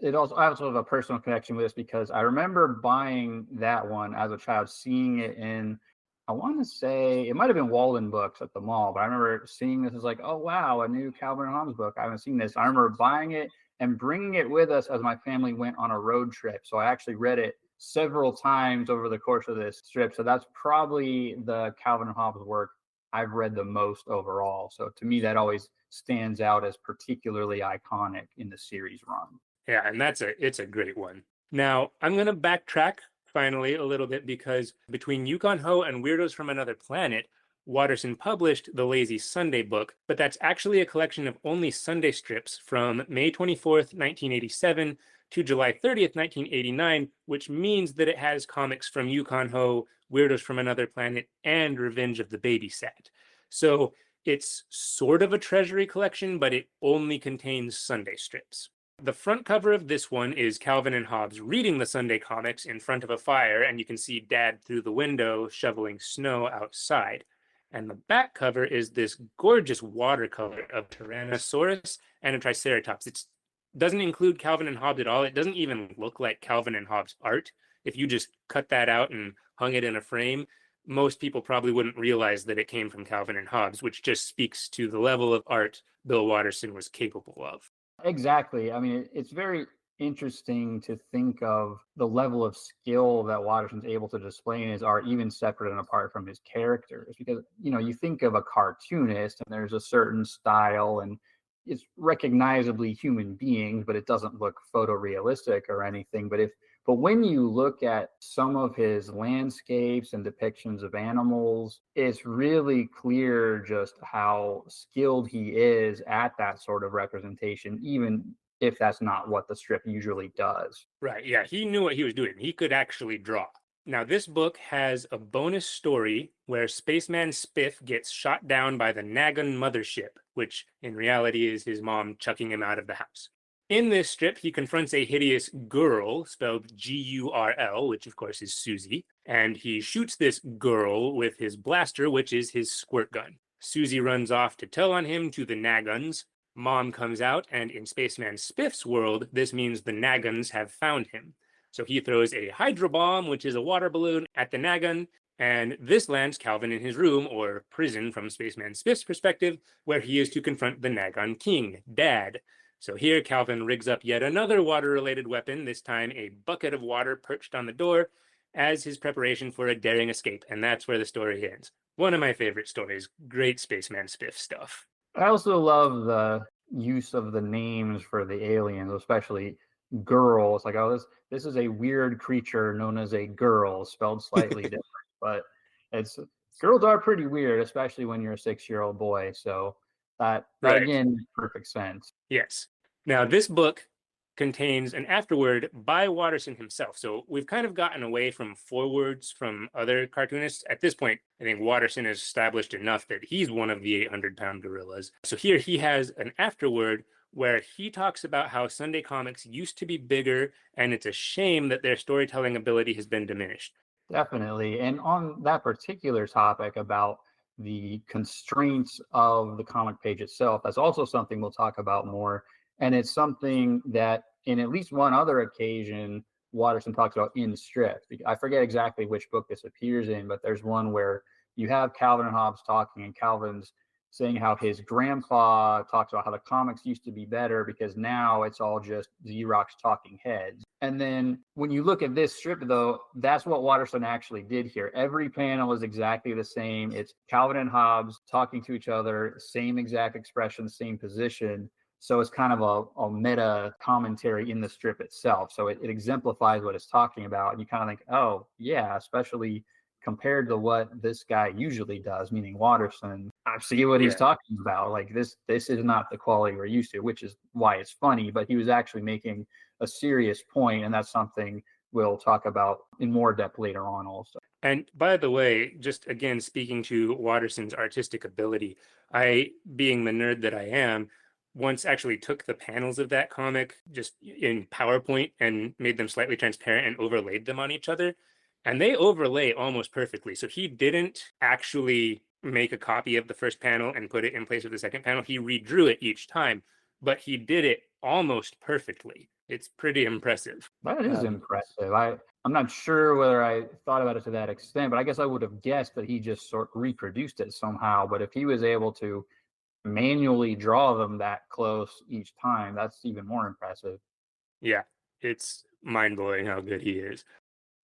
it also I have sort of a personal connection with this because I remember buying that one as a child, seeing it in I want to say it might have been Walden Books at the mall, but I remember seeing this as like, oh wow, a new Calvin and Hobbes book. I haven't seen this. I remember buying it and bringing it with us as my family went on a road trip. So I actually read it several times over the course of this trip. So that's probably the Calvin and Hobbes work I've read the most overall. So to me, that always stands out as particularly iconic in the series run. Yeah, and it's a great one. Now, I'm going to backtrack finally a little bit because between Yukon Ho and Weirdos from Another Planet, Watterson published the Lazy Sunday book, but that's actually a collection of only Sunday strips from May 24th, 1987 to July 30th, 1989, which means that it has comics from Yukon Ho, Weirdos from Another Planet, and Revenge of the Babysat. So it's sort of a treasury collection, but it only contains Sunday strips. The front cover of this one is Calvin and Hobbes reading the Sunday comics in front of a fire, and you can see Dad through the window shoveling snow outside. And the back cover is this gorgeous watercolor of Tyrannosaurus and a Triceratops. It doesn't include Calvin and Hobbes at all. It doesn't even look like Calvin and Hobbes art. If you just cut that out and hung it in a frame, most people probably wouldn't realize that it came from Calvin and Hobbes, which just speaks to the level of art Bill Watterson was capable of. Exactly. I mean, it's very interesting to think of the level of skill that Watterson's able to display in his art, even separate and apart from his characters. Because, you think of a cartoonist and there's a certain style and it's recognizably human beings, but it doesn't look photorealistic or anything. But when you look at some of his landscapes and depictions of animals, it's really clear just how skilled he is at that sort of representation, even if that's not what the strip usually does. Right. Yeah. He knew what he was doing. He could actually draw. Now, this book has a bonus story where Spaceman Spiff gets shot down by the Nagan mothership, which in reality is his mom chucking him out of the house. In this strip, he confronts a hideous girl, spelled Gurl, which of course is Susie, and he shoots this girl with his blaster, which is his squirt gun. Susie runs off to tell on him to the Nagans. Mom comes out, and in Spaceman Spiff's world, this means the Nagans have found him. So he throws a hydro bomb, which is a water balloon, at the Nagan, and this lands Calvin in his room, or prison from Spaceman Spiff's perspective, where he is to confront the Nagan king, Dad. So here Calvin rigs up yet another water-related weapon, this time a bucket of water perched on the door, as his preparation for a daring escape, and that's where the story ends. One of my favorite stories. Great Spaceman Spiff stuff. I also love the use of the names for the aliens, especially girl. It's like, oh, this is a weird creature known as a girl, spelled slightly different. But it's girls are pretty weird, especially when you're a 6-year-old boy. So that Right. again makes perfect sense. Yes. Now, this book contains an afterword by Watterson himself. So we've kind of gotten away from forewords from other cartoonists. At this point, I think Watterson has established enough that he's one of the 800-pound gorillas. So here he has an afterword where he talks about how Sunday comics used to be bigger, and it's a shame that their storytelling ability has been diminished. Definitely. And on that particular topic about the constraints of the comic page itself, that's also something we'll talk about more. And it's something that in at least one other occasion, Watterson talks about in strips. I forget exactly which book this appears in, but there's one where you have Calvin and Hobbes talking, and Calvin's saying how his grandpa talks about how the comics used to be better because now it's all just Xerox talking heads. And then when you look at this strip, though, that's what Watterson actually did here. Every panel is exactly the same. It's Calvin and Hobbes talking to each other, same exact expression, same position. So it's kind of a meta commentary in the strip itself. So it exemplifies what it's talking about. And you kind of think, oh, yeah, especially compared to what this guy usually does, meaning Watterson. I see what he's talking about. Like this is not the quality we're used to, which is why it's funny, but he was actually making a serious point, and that's something we'll talk about in more depth later on also. And by the way, just again, speaking to Watterson's artistic ability, I, being the nerd that I am, once actually took the panels of that comic just in PowerPoint and made them slightly transparent and overlaid them on each other. And they overlay almost perfectly. So he didn't actually make a copy of the first panel and put it in place of the second panel. He redrew it each time, but he did it almost perfectly. It's pretty impressive. That is impressive. I'm not sure whether I thought about it to that extent, but I guess I would have guessed that he just sort of reproduced it somehow. But if he was able to manually draw them that close each time, that's even more impressive. Yeah, it's mind-blowing how good he is.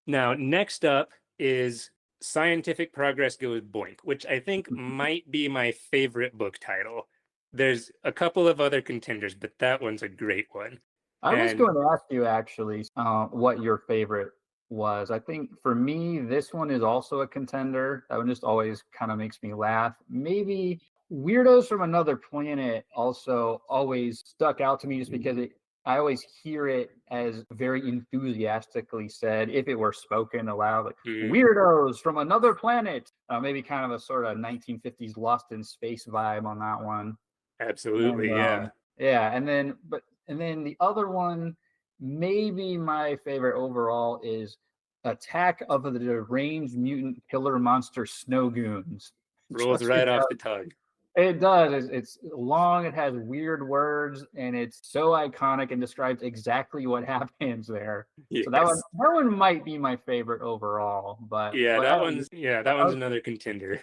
Now, next up is Scientific Progress Goes Boink, which I think might be my favorite book title. There's a couple of other contenders, but that one's a great one. I was going to ask you actually what your favorite was. I think for me, this one is also a contender. That one just always kind of makes me laugh. Maybe Weirdos from Another Planet also always stuck out to me just because I always hear it as very enthusiastically said, if it were spoken aloud, like Weirdos from Another Planet. Maybe kind of a sort of 1950s Lost in Space vibe on that one. Absolutely, and, yeah. And then the other one, maybe my favorite overall, is Attack of the Deranged Mutant Killer Monster Snow Goons. Rolls right off the tongue. It does. It's long. It has weird words, and it's so iconic and describes exactly what happens there. Yes. So that one might be my favorite overall. But that one's another contender.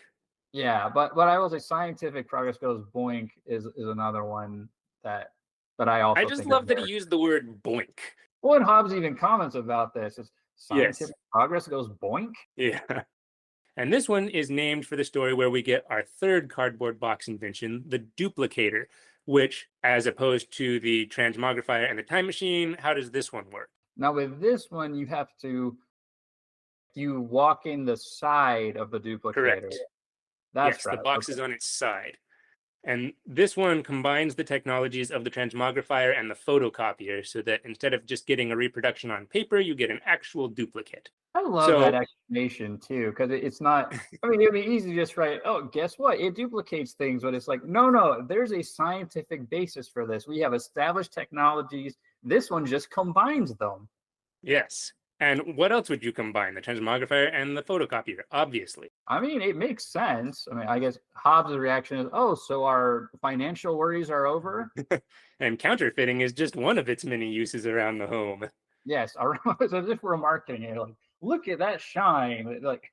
Yeah, but I will say Scientific Progress Goes Boink is another one that I also. I just love that he used the word boink. Well, and Hobbes even comments about this. It's Scientific Progress Goes Boink. Yeah. And this one is named for the story where we get our third cardboard box invention, the duplicator, which, as opposed to the transmogrifier and the time machine, how does this one work? Now, with this one, you walk in the side of the duplicator. Correct. That's right. The box is on its side. And this one combines the technologies of the transmogrifier and the photocopier so that instead of just getting a reproduction on paper, you get an actual duplicate. I love that So, explanation too, because it's not. I mean, it'd be easy to just write, "Oh, guess what? It duplicates things," but it's like, no, no. There's a scientific basis for this. We have established technologies. This one just combines them. yes. And what else would you combine? The transmogrifier and the photocopier, obviously. I mean, it makes sense. I mean, I guess Hobbes' reaction is, "Oh, so our financial worries are over." And counterfeiting is just one of its many uses around the home. Yes, it's as if we're marketing it. Like, look at that shine. Like,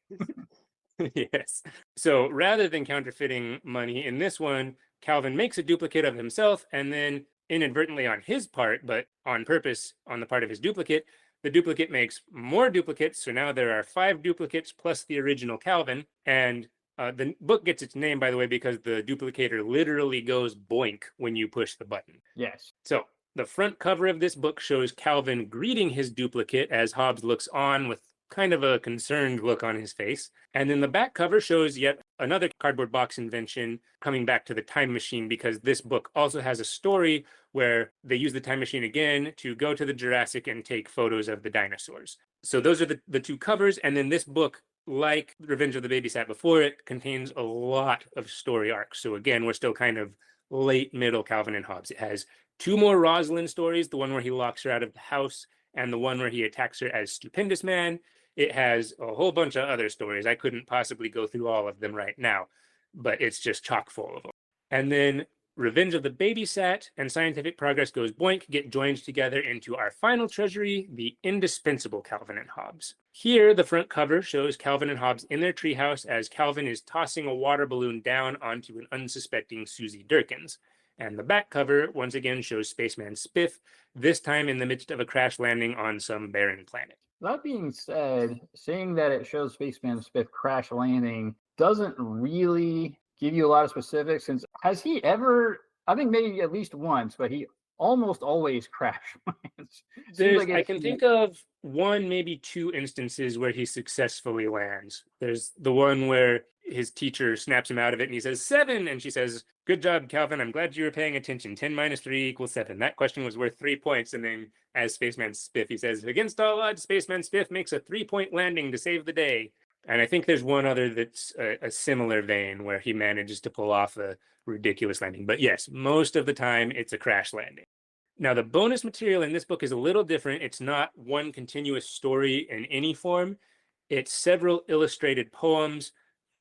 Yes. So rather than counterfeiting money in this one, Calvin makes a duplicate of himself and then inadvertently on his part, but on purpose on the part of his duplicate, the duplicate makes more duplicates. So now there are 5 duplicates plus the original Calvin. And the book gets its name, by the way, because the duplicator literally goes boink when you push the button. yes. So the front cover of this book shows Calvin greeting his duplicate as Hobbes looks on with kind of a concerned look on his face. And then the back cover shows yet another cardboard box invention coming back to the time machine, because this book also has a story where they use the time machine again to go to the Jurassic and take photos of the dinosaurs. So those are the 2 covers. And then this book, like Revenge of the Babysat before it, contains a lot of story arcs. So again, we're still kind of late middle Calvin and Hobbes. It has 2 more Rosalind stories, the one where he locks her out of the house and the one where he attacks her as Stupendous Man. It has a whole bunch of other stories. I couldn't possibly go through all of them right now, but it's just chock full of them. And then Revenge of the Babysat and Scientific Progress Goes Boink get joined together into our final treasury, the indispensable Calvin and Hobbes. Here, the front cover shows Calvin and Hobbes in their treehouse as Calvin is tossing a water balloon down onto an unsuspecting Susie Durkins. And the back cover once again shows Spaceman Spiff, this time in the midst of a crash landing on some barren planet. That being said, seeing that it shows Spaceman Spiff crash landing doesn't really give you a lot of specifics. Since has he ever? I think maybe at least once, but he almost always crash lands. I can think of 1, maybe 2 instances where he successfully lands. There's the one where his teacher snaps him out of it and he says 7, and she says, "Good job, Calvin. I'm glad you were paying attention. 10 minus 3 equals 7. That question was worth 3 points." And then as Spaceman Spiff, he says, "Against all odds, Spaceman Spiff makes a 3-point landing to save the day." And I think there's one other that's a similar vein where he manages to pull off a ridiculous landing. But yes, most of the time it's a crash landing. Now, the bonus material in this book is a little different. It's not one continuous story in any form. It's several illustrated poems,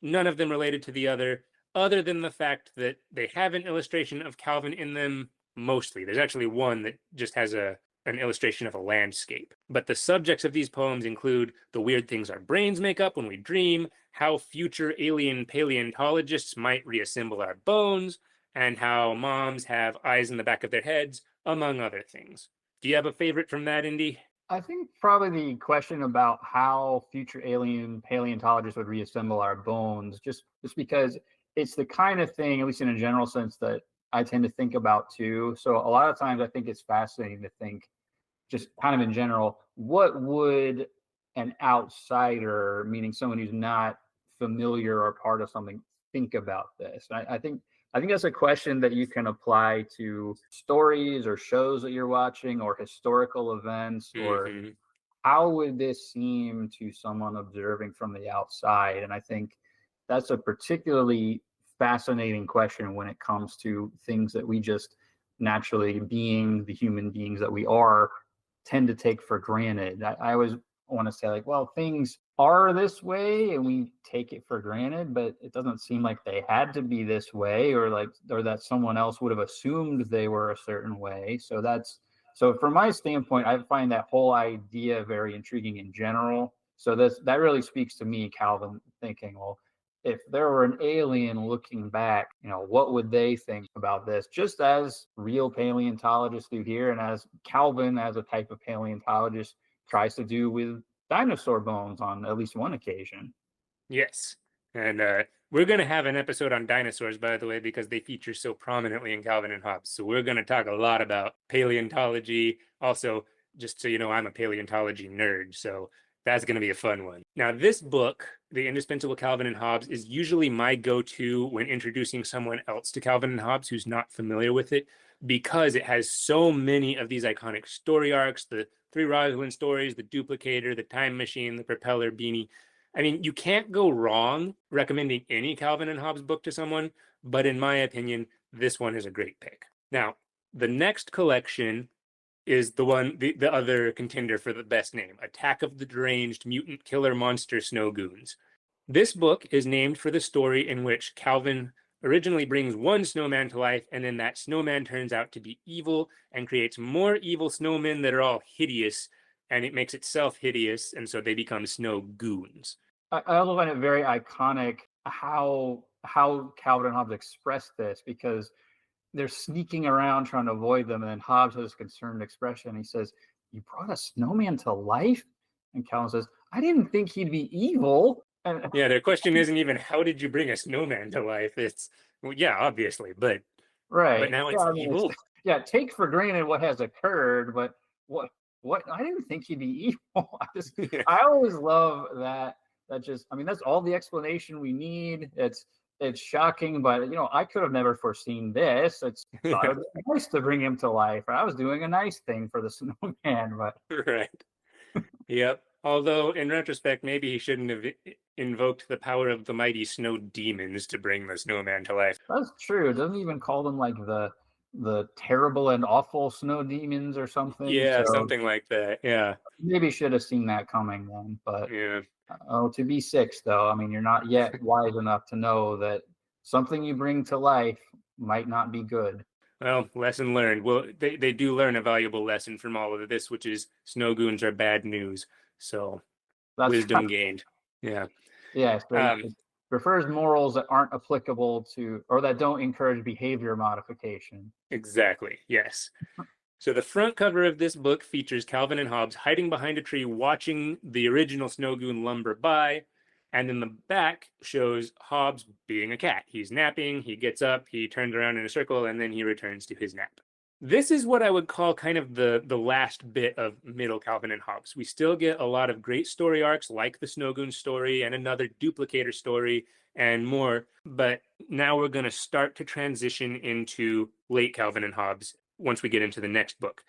none of them related to the other than the fact that they have an illustration of Calvin in them mostly. There's actually one that just has an illustration of a landscape. But the subjects of these poems include the weird things our brains make up when we dream, how future alien paleontologists might reassemble our bones, and how moms have eyes in the back of their heads, among other things. Do you have a favorite from that, Indy? I think probably the question about how future alien paleontologists would reassemble our bones, just because it's the kind of thing, at least in a general sense, that I tend to think about too. So a lot of times I think it's fascinating to think, just kind of in general, what would an outsider, meaning someone who's not familiar or part of something, think about this? I think that's a question that you can apply to stories or shows that you're watching or historical events, or how would this seem to someone observing from the outside? And I think that's a particularly fascinating question when it comes to things that we just naturally, being the human beings that we are, tend to take for granted. I always want to say, like, well, things are this way and we take it for granted, but it doesn't seem like they had to be this way, or that someone else would have assumed they were a certain way. So from my standpoint, I find that whole idea very intriguing in general. So that really speaks to me, Calvin, thinking, well, if there were an alien looking back, what would they think about this? Just as real paleontologists do here, and as Calvin, as a type of paleontologist, tries to do with dinosaur bones on at least one occasion. Yes. And we're going to have an episode on dinosaurs, by the way, because they feature so prominently in Calvin and Hobbes. So we're going to talk a lot about paleontology. Also, just so you know, I'm a paleontology nerd, so that's going to be a fun one. Now, this book, the indispensable Calvin and Hobbes is usually my go-to when introducing someone else to Calvin and Hobbes who's not familiar with it, because it has so many of these iconic story arcs, the three Rosalind stories, the duplicator, the time machine, the propeller beanie. I mean, you can't go wrong recommending any Calvin and Hobbes book to someone, but in my opinion, this one is a great pick. Now, the next collection is the other contender for the best name, Attack of the Deranged Mutant Killer Monster Snow Goons. This book is named for the story in which Calvin originally brings one snowman to life, and then that snowman turns out to be evil and creates more evil snowmen that are all hideous, and it makes itself hideous, and so they become snow goons. I also find it very iconic how Calvin and Hobbes express this, because they're sneaking around trying to avoid them, and then Hobbes has a concerned expression. He says, "You brought a snowman to life?" And Calvin says, "I didn't think he'd be evil." And Yeah, their question isn't even how did you bring a snowman to life? It's, well, yeah, obviously, but right, now yeah, it's I mean, evil. yeah, take for granted what has occurred, but what I didn't think he'd be evil. Yeah. I always love that. That just, I mean, that's all the explanation we need. It's shocking, but I could have never foreseen this. It's thought Yeah, it would be nice to bring him to life. I was doing a nice thing for the snowman, but right. Yep. Although in retrospect, maybe he shouldn't have invoked the power of the mighty snow demons to bring the snowman to life. that's true. It doesn't even call them like the terrible and awful snow demons or something. Yeah, So something like that. Yeah. maybe should have seen that coming then. But Yeah. oh, to be six though, I mean, you're not yet wise enough to know that something you bring to life might not be good. Well, lesson learned. Well, they do learn a valuable lesson from all of this, which is snow goons are bad news. So That's wisdom gained. Yeah. yeah. So Um, it prefers morals that aren't applicable to or that don't encourage behavior modification. exactly. Yes. So the front cover of this book features Calvin and Hobbes hiding behind a tree watching the original snow goon lumber by. And then the back shows Hobbes being a cat. He's napping, he gets up, he turns around in a circle, and then he returns to his nap. This is what I would call kind of the last bit of middle Calvin and Hobbes. We still get a lot of great story arcs like the Snow Goon story and another duplicator story and more. But now we're going to start to transition into late Calvin and Hobbes once we get into the next book.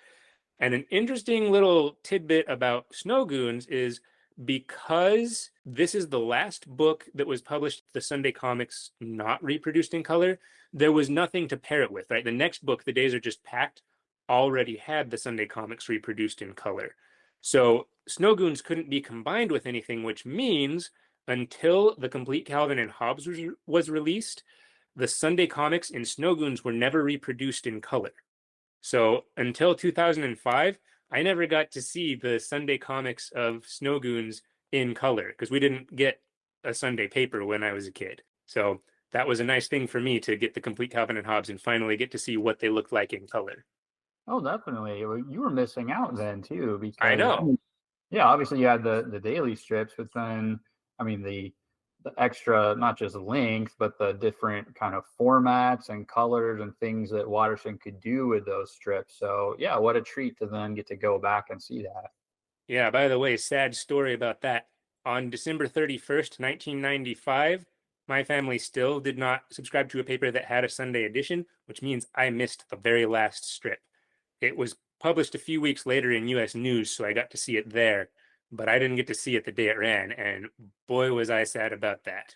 And an interesting little tidbit about Snow Goons is because this is the last book that was published, the Sunday Comics not reproduced in color, there was nothing to pair it with, right? The next book, The Days Are Just Packed, already had the Sunday Comics reproduced in color. So Snow Goons couldn't be combined with anything, which means until the Complete Calvin and Hobbes was released, the Sunday Comics in Snow Goons were never reproduced in color. So until 2005, I never got to see the Sunday comics of Snow Goons in color because we didn't get a Sunday paper when I was a kid. So that was a nice thing for me to get the Complete Calvin and Hobbes and finally get to see what they looked like in color. Oh, definitely. You were missing out then too, I because I know. mean, yeah, obviously you had the daily strips, but then I mean the extra not just length, but the different kind of formats and colors and things that Waterston could do with those strips. So yeah, what a treat to then get to go back and see that. Yeah, by the way, sad story about that. On December 31st, 1995, my family still did not subscribe to a paper that had a Sunday edition, which means I missed the very last strip. It was published a few weeks later in US News, so I got to see it there, but I didn't get to see it the day it ran, and boy was I sad about that.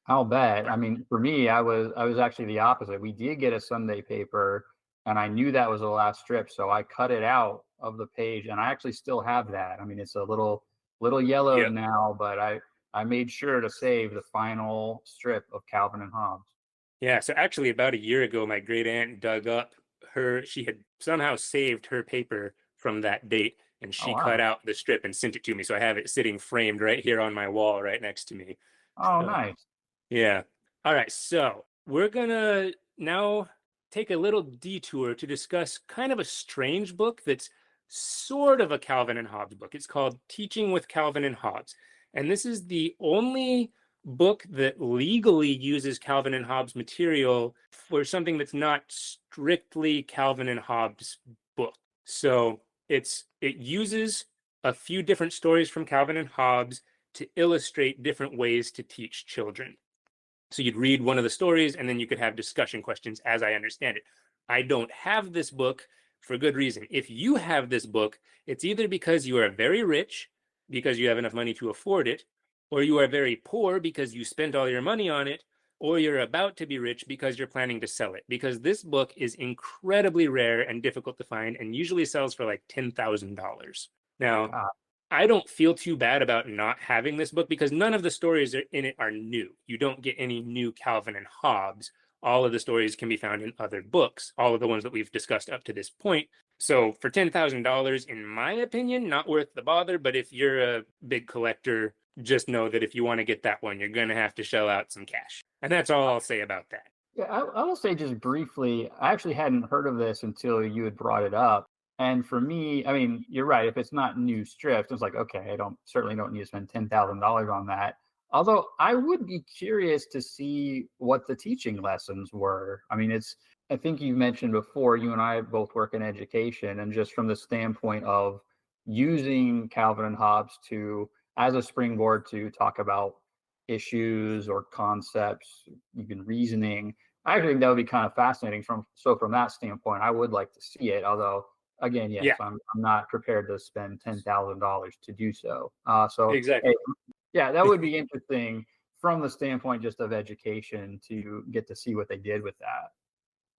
I'll bet. I mean, for me, I was actually the opposite. We did get a Sunday paper, and I knew that was the last strip, so I cut it out of the page, and I actually still have that. I mean, it's a little yellowed Yep. now, but I made sure to save the final strip of Calvin and Hobbes. Yeah, so actually about a year ago, my great aunt dug up she had somehow saved her paper from that date, and Oh she cut wow. out the strip and sent it to me. So I have it sitting framed right here on my wall right next to me. Oh So nice. yeah. All right. So we're gonna now take a little detour to discuss kind of a strange book that's sort of a Calvin and Hobbes book. It's called Teaching with Calvin and Hobbes. And this is the only book that legally uses Calvin and Hobbes material for something that's not strictly Calvin and Hobbes book. So it uses a few different stories from Calvin and Hobbes to illustrate different ways to teach children. So you'd read one of the stories and then you could have discussion questions, as I understand it. I don't have this book for good reason. If you have this book, it's either because you are very rich, because you have enough money to afford it, or you are very poor because you spent all your money on it, or you're about to be rich because you're planning to sell it. Because this book is incredibly rare and difficult to find and usually sells for like $10,000. Now, I don't feel too bad about not having this book because none of the stories in it are new. You don't get any new Calvin and Hobbes. All of the stories can be found in other books, all of the ones that we've discussed up to this point. So for $10,000, in my opinion, not worth the bother. But if you're a big collector, just know that if you want to get that one, you're going to have to shell out some cash. And that's all I'll say about that. Yeah, I will say just briefly, I actually hadn't heard of this until you had brought it up. And for me, I mean, you're right. If it's not new strips, it's like, okay, I certainly don't need to spend $10,000 on that. Although I would be curious to see what the teaching lessons were. I mean, I think you mentioned before, you and I both work in education, and just from the standpoint of using Calvin and Hobbes as a springboard to talk about issues or concepts, even reasoning. I actually think that would be kind of fascinating. From that standpoint, I would like to see it. Although, again, yes, Yeah, I'm not prepared to spend $10,000 to do so. exactly. Hey, yeah, that would be interesting from the standpoint just of education to get to see what they did with that.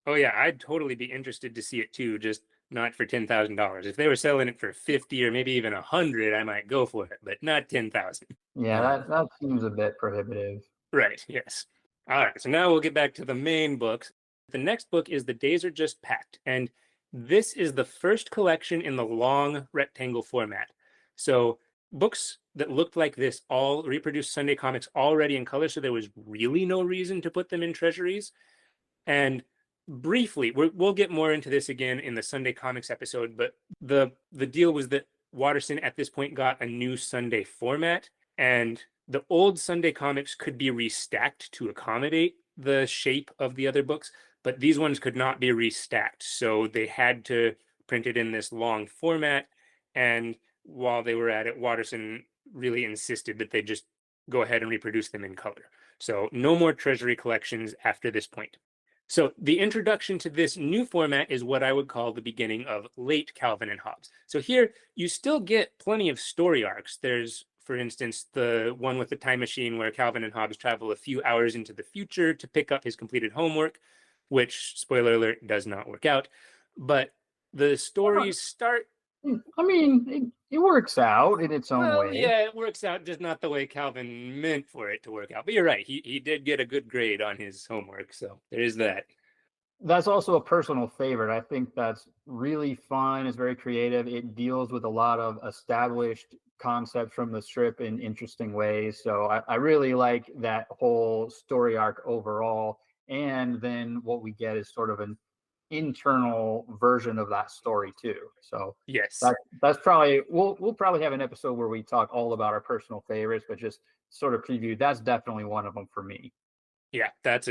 Oh yeah, I'd totally be interested to see it too, just not for $10,000. If they were selling it for 50 or maybe even 100, I might go for it, but not 10,000. Yeah, that seems a bit prohibitive. Right, yes. All right, so now we'll get back to the main books. The next book is The Days Are Just Packed, and this is the first collection in the long rectangle format. So books that looked like this all reproduced Sunday comics already in color, so there was really no reason to put them in treasuries. And briefly, we'll get more into this again in the Sunday comics episode, but the deal was that Watterson at this point got a new Sunday format, and the old Sunday comics could be restacked to accommodate the shape of the other books, but these ones could not be restacked. So they had to print it in this long format. And while they were at it, Watterson really insisted that they just go ahead and reproduce them in color. So no more treasury collections after this point. So the introduction to this new format is what I would call the beginning of late Calvin and Hobbes. So here you still get plenty of story arcs. There's, for instance, the one with the time machine where Calvin and Hobbes travel a few hours into the future to pick up his completed homework, which, spoiler alert, does not work out. But the stories start. I mean, it works out in its own way. Yeah, it works out, just not the way Calvin meant for it to work out. But you're right, he did get a good grade on his homework, so there is that. That's also a personal favorite. I think that's really fun. It's very creative. It deals with a lot of established concepts from the strip in interesting ways. So I really like that whole story arc overall. And then what we get is sort of an internal version of that story too. So Yes. that's probably we'll probably have an episode where we talk all about our personal favorites, but just sort of preview. That's definitely one of them for me. Yeah, that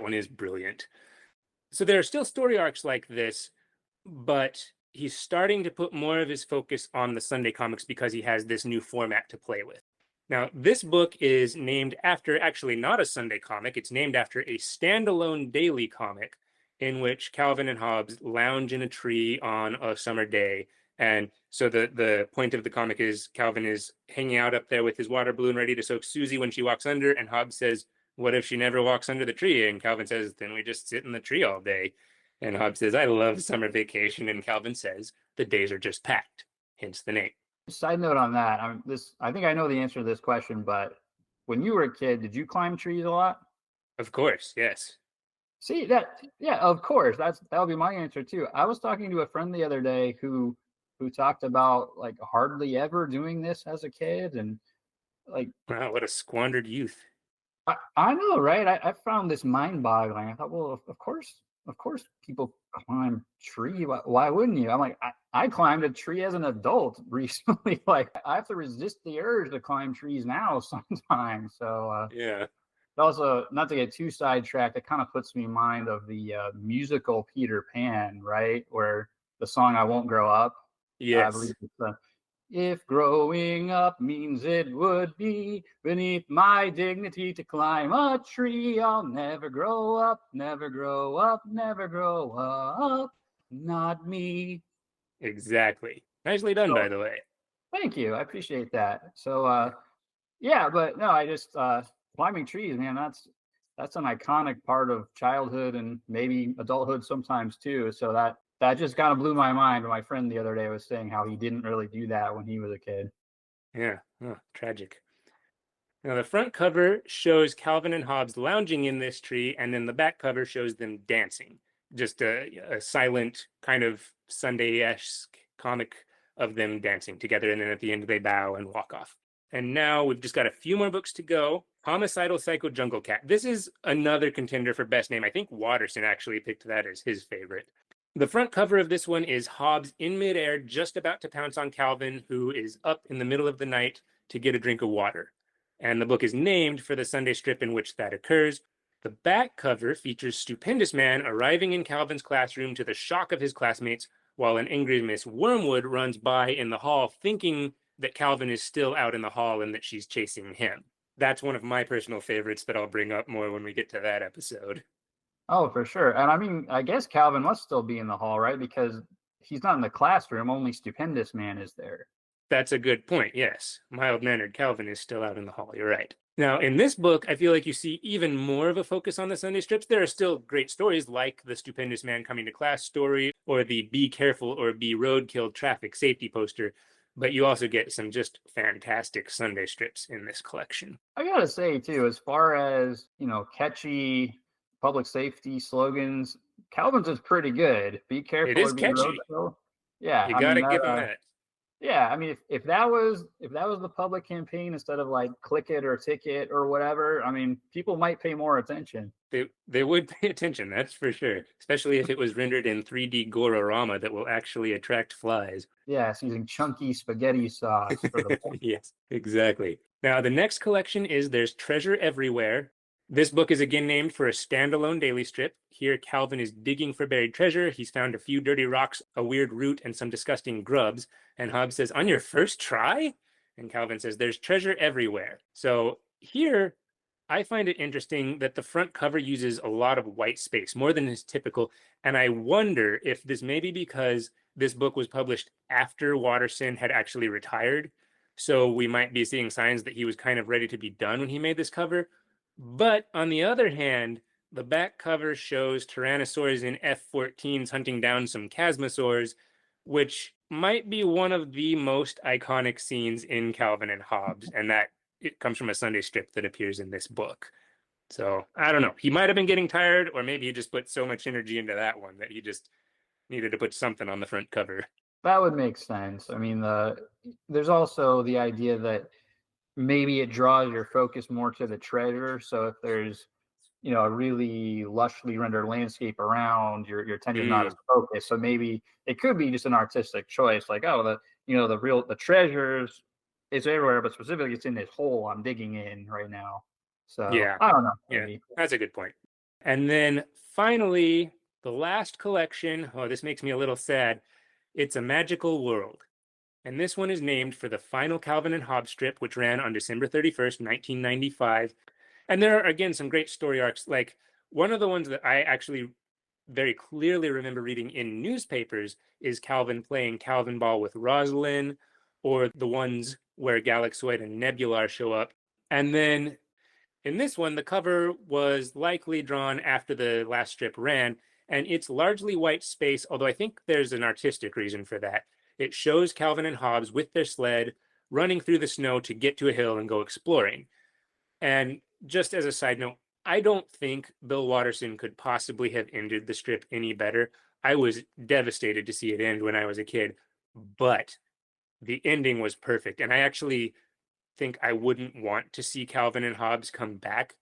one is brilliant. So there are still story arcs like this, but he's starting to put more of his focus on the Sunday comics because he has this new format to play with. Now, this book is named after actually not a Sunday comic, it's named after a standalone daily comic in which Calvin and Hobbes lounge in a tree on a summer day. And so the point of the comic is Calvin is hanging out up there with his water balloon ready to soak Susie when she walks under, and Hobbes says, "What if she never walks under the tree?" And Calvin says, "Then we just sit in the tree all day." And Hobbes says, "I love summer vacation." And Calvin says, "The days are just packed," hence the name. Side note on that, I think I know the answer to this question, but when you were a kid, did you climb trees a lot? Of course, yes. See yeah, of course. That'll be my answer too. I was talking to a friend the other day who talked about like hardly ever doing this as a kid, and like Wow, what a squandered youth. I know, right? I found this mind-boggling. I thought, well, of course, people climb tree. Why wouldn't you? I'm like, I climbed a tree as an adult recently. Like, I have to resist the urge to climb trees now sometimes. So, Yeah. also, not to get too sidetracked, it kind of puts me in mind of the musical Peter Pan, right? Where the song "I Won't Grow Up," I believe Yes. it's If growing up means it would be beneath my dignity to climb a tree, I'll never grow up, never grow up, never grow up. Not me. Exactly. Nicely done, So by the way. thank you. I appreciate that. So yeah, but no, I just climbing trees, man, that's an iconic part of childhood and maybe adulthood sometimes too. So that just kind of blew my mind. My friend the other day was saying how he didn't really do that when he was a kid. Yeah. Oh, tragic. Now, the front cover shows Calvin and Hobbes lounging in this tree, and then the back cover shows them dancing. Just a silent, kind of Sunday-esque comic of them dancing together, and then at the end they bow and walk off. And now we've just got a few more books to go. Homicidal Psycho Jungle Cat. This is another contender for best name. I think Watterson actually picked that as his favorite. The front cover of this one is Hobbes in midair, just about to pounce on Calvin, who is up in the middle of the night to get a drink of water. And the book is named for the Sunday strip in which that occurs. The back cover features Stupendous Man arriving in Calvin's classroom to the shock of his classmates, while an angry Miss Wormwood runs by in the hall thinking that Calvin is still out in the hall and that she's chasing him. That's one of my personal favorites that I'll bring up more when we get to that episode. Oh, for sure. And I mean, I guess Calvin must still be in the hall, right? Because he's not in the classroom, only Stupendous Man is there. That's a good point, yes. Mild-mannered Calvin is still out in the hall, you're right. Now, in this book, I feel like you see even more of a focus on the Sunday strips. There are still great stories like the Stupendous Man Coming to Class story or the Be Careful or Be Roadkill traffic safety poster, but you also get some just fantastic Sunday strips in this collection. I gotta say too, as far as catchy public safety slogans, Calvin's is pretty good. Be It careful or is be catchy. roadkill. Yeah, You I mean gotta that. give him that. Yeah, I mean if that was the public campaign instead of like click it or ticket or whatever, I mean people might pay more attention. They would pay attention, that's for sure. Especially if it was rendered in 3D Gororama that will actually attract flies. Yeah, it's using chunky spaghetti sauce for the. Yes, exactly. Now, the next collection is There's Treasure Everywhere. This book is again named for a standalone daily strip. Here, Calvin is digging for buried treasure. He's found a few dirty rocks, a weird root, and some disgusting grubs. And Hobbes says, "On your first try?" And Calvin says, "There's treasure everywhere." So here, I find it interesting that the front cover uses a lot of white space, more than is typical. And I wonder if this may be because this book was published after Watterson had actually retired. So we might be seeing signs that he was kind of ready to be done when he made this cover. But on the other hand, the back cover shows Tyrannosaurs in F-14s hunting down some Chasmosaurs, which might be one of the most iconic scenes in Calvin and Hobbes, and that it comes from a Sunday strip that appears in this book. So I don't know. He might have been getting tired, or maybe he just put so much energy into that one that he just needed to put something on the front cover. That would make sense. I mean, there's also the idea that maybe it draws your focus more to the treasure. So if there's a really lushly rendered landscape around, your attention's not as focused. So maybe it could be just an artistic choice, like, oh, the treasures, it's everywhere, but specifically it's in this hole I'm digging in right now. So Yeah, I don't know, yeah, maybe. that's a good point. And then finally, the last collection. Oh, this makes me a little sad. It's A Magical World. And this one is named for the final Calvin and Hobbes strip, which ran on December 31st, 1995. And there are, again, some great story arcs. Like one of the ones that I actually very clearly remember reading in newspapers is Calvin playing Calvin Ball with Rosalind, or the ones where Galaxoid and Nebular show up. And then in this one, the cover was likely drawn after the last strip ran, and it's largely white space, although I think there's an artistic reason for that. It shows Calvin and Hobbes with their sled running through the snow to get to a hill and go exploring. And just as a side note, I don't think Bill Watterson could possibly have ended the strip any better. I was devastated to see it end when I was a kid, but the ending was perfect. And I actually think I wouldn't want to see Calvin and Hobbes come back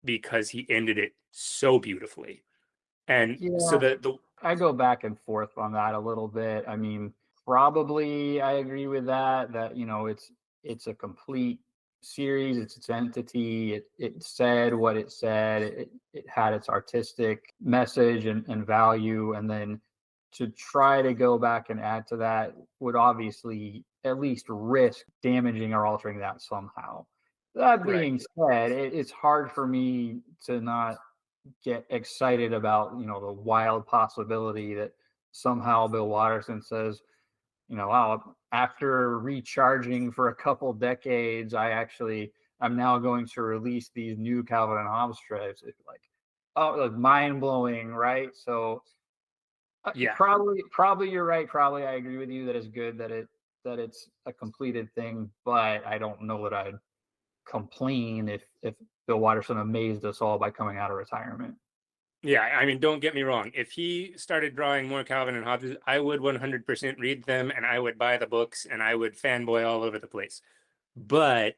because he ended it so beautifully. And so Yeah, the I go back and forth on that a little bit. I mean, probably I agree with that it's a complete series, it's its entity. It said what it said. It had its artistic message and value, and then to try to go back and add to that would obviously at least risk damaging or altering that somehow. That Right. being said, it's hard for me to not get excited about, the wild possibility that somehow Bill Watterson says, wow, after recharging for a couple decades, I'm now going to release these new Calvin and Hobbes strips. It's like, oh, like mind blowing, right? So Yeah. probably you're right. Probably I agree with you that it's good that it's a completed thing, but I don't know that I'd complain if Bill Watterson amazed us all by coming out of retirement. Yeah, I mean, don't get me wrong. If he started drawing more Calvin and Hobbes, I would 100% read them and I would buy the books and I would fanboy all over the place. But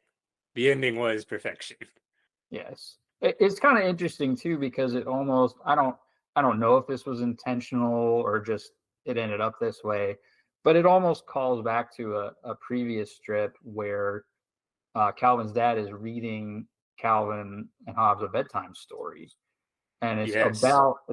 the ending was perfection. Yes. It's kind of interesting too because it almost I don't know if this was intentional or just it ended up this way, but it almost calls back to a previous strip where Calvin's dad is reading Calvin and Hobbes a bedtime story, and Yes. it's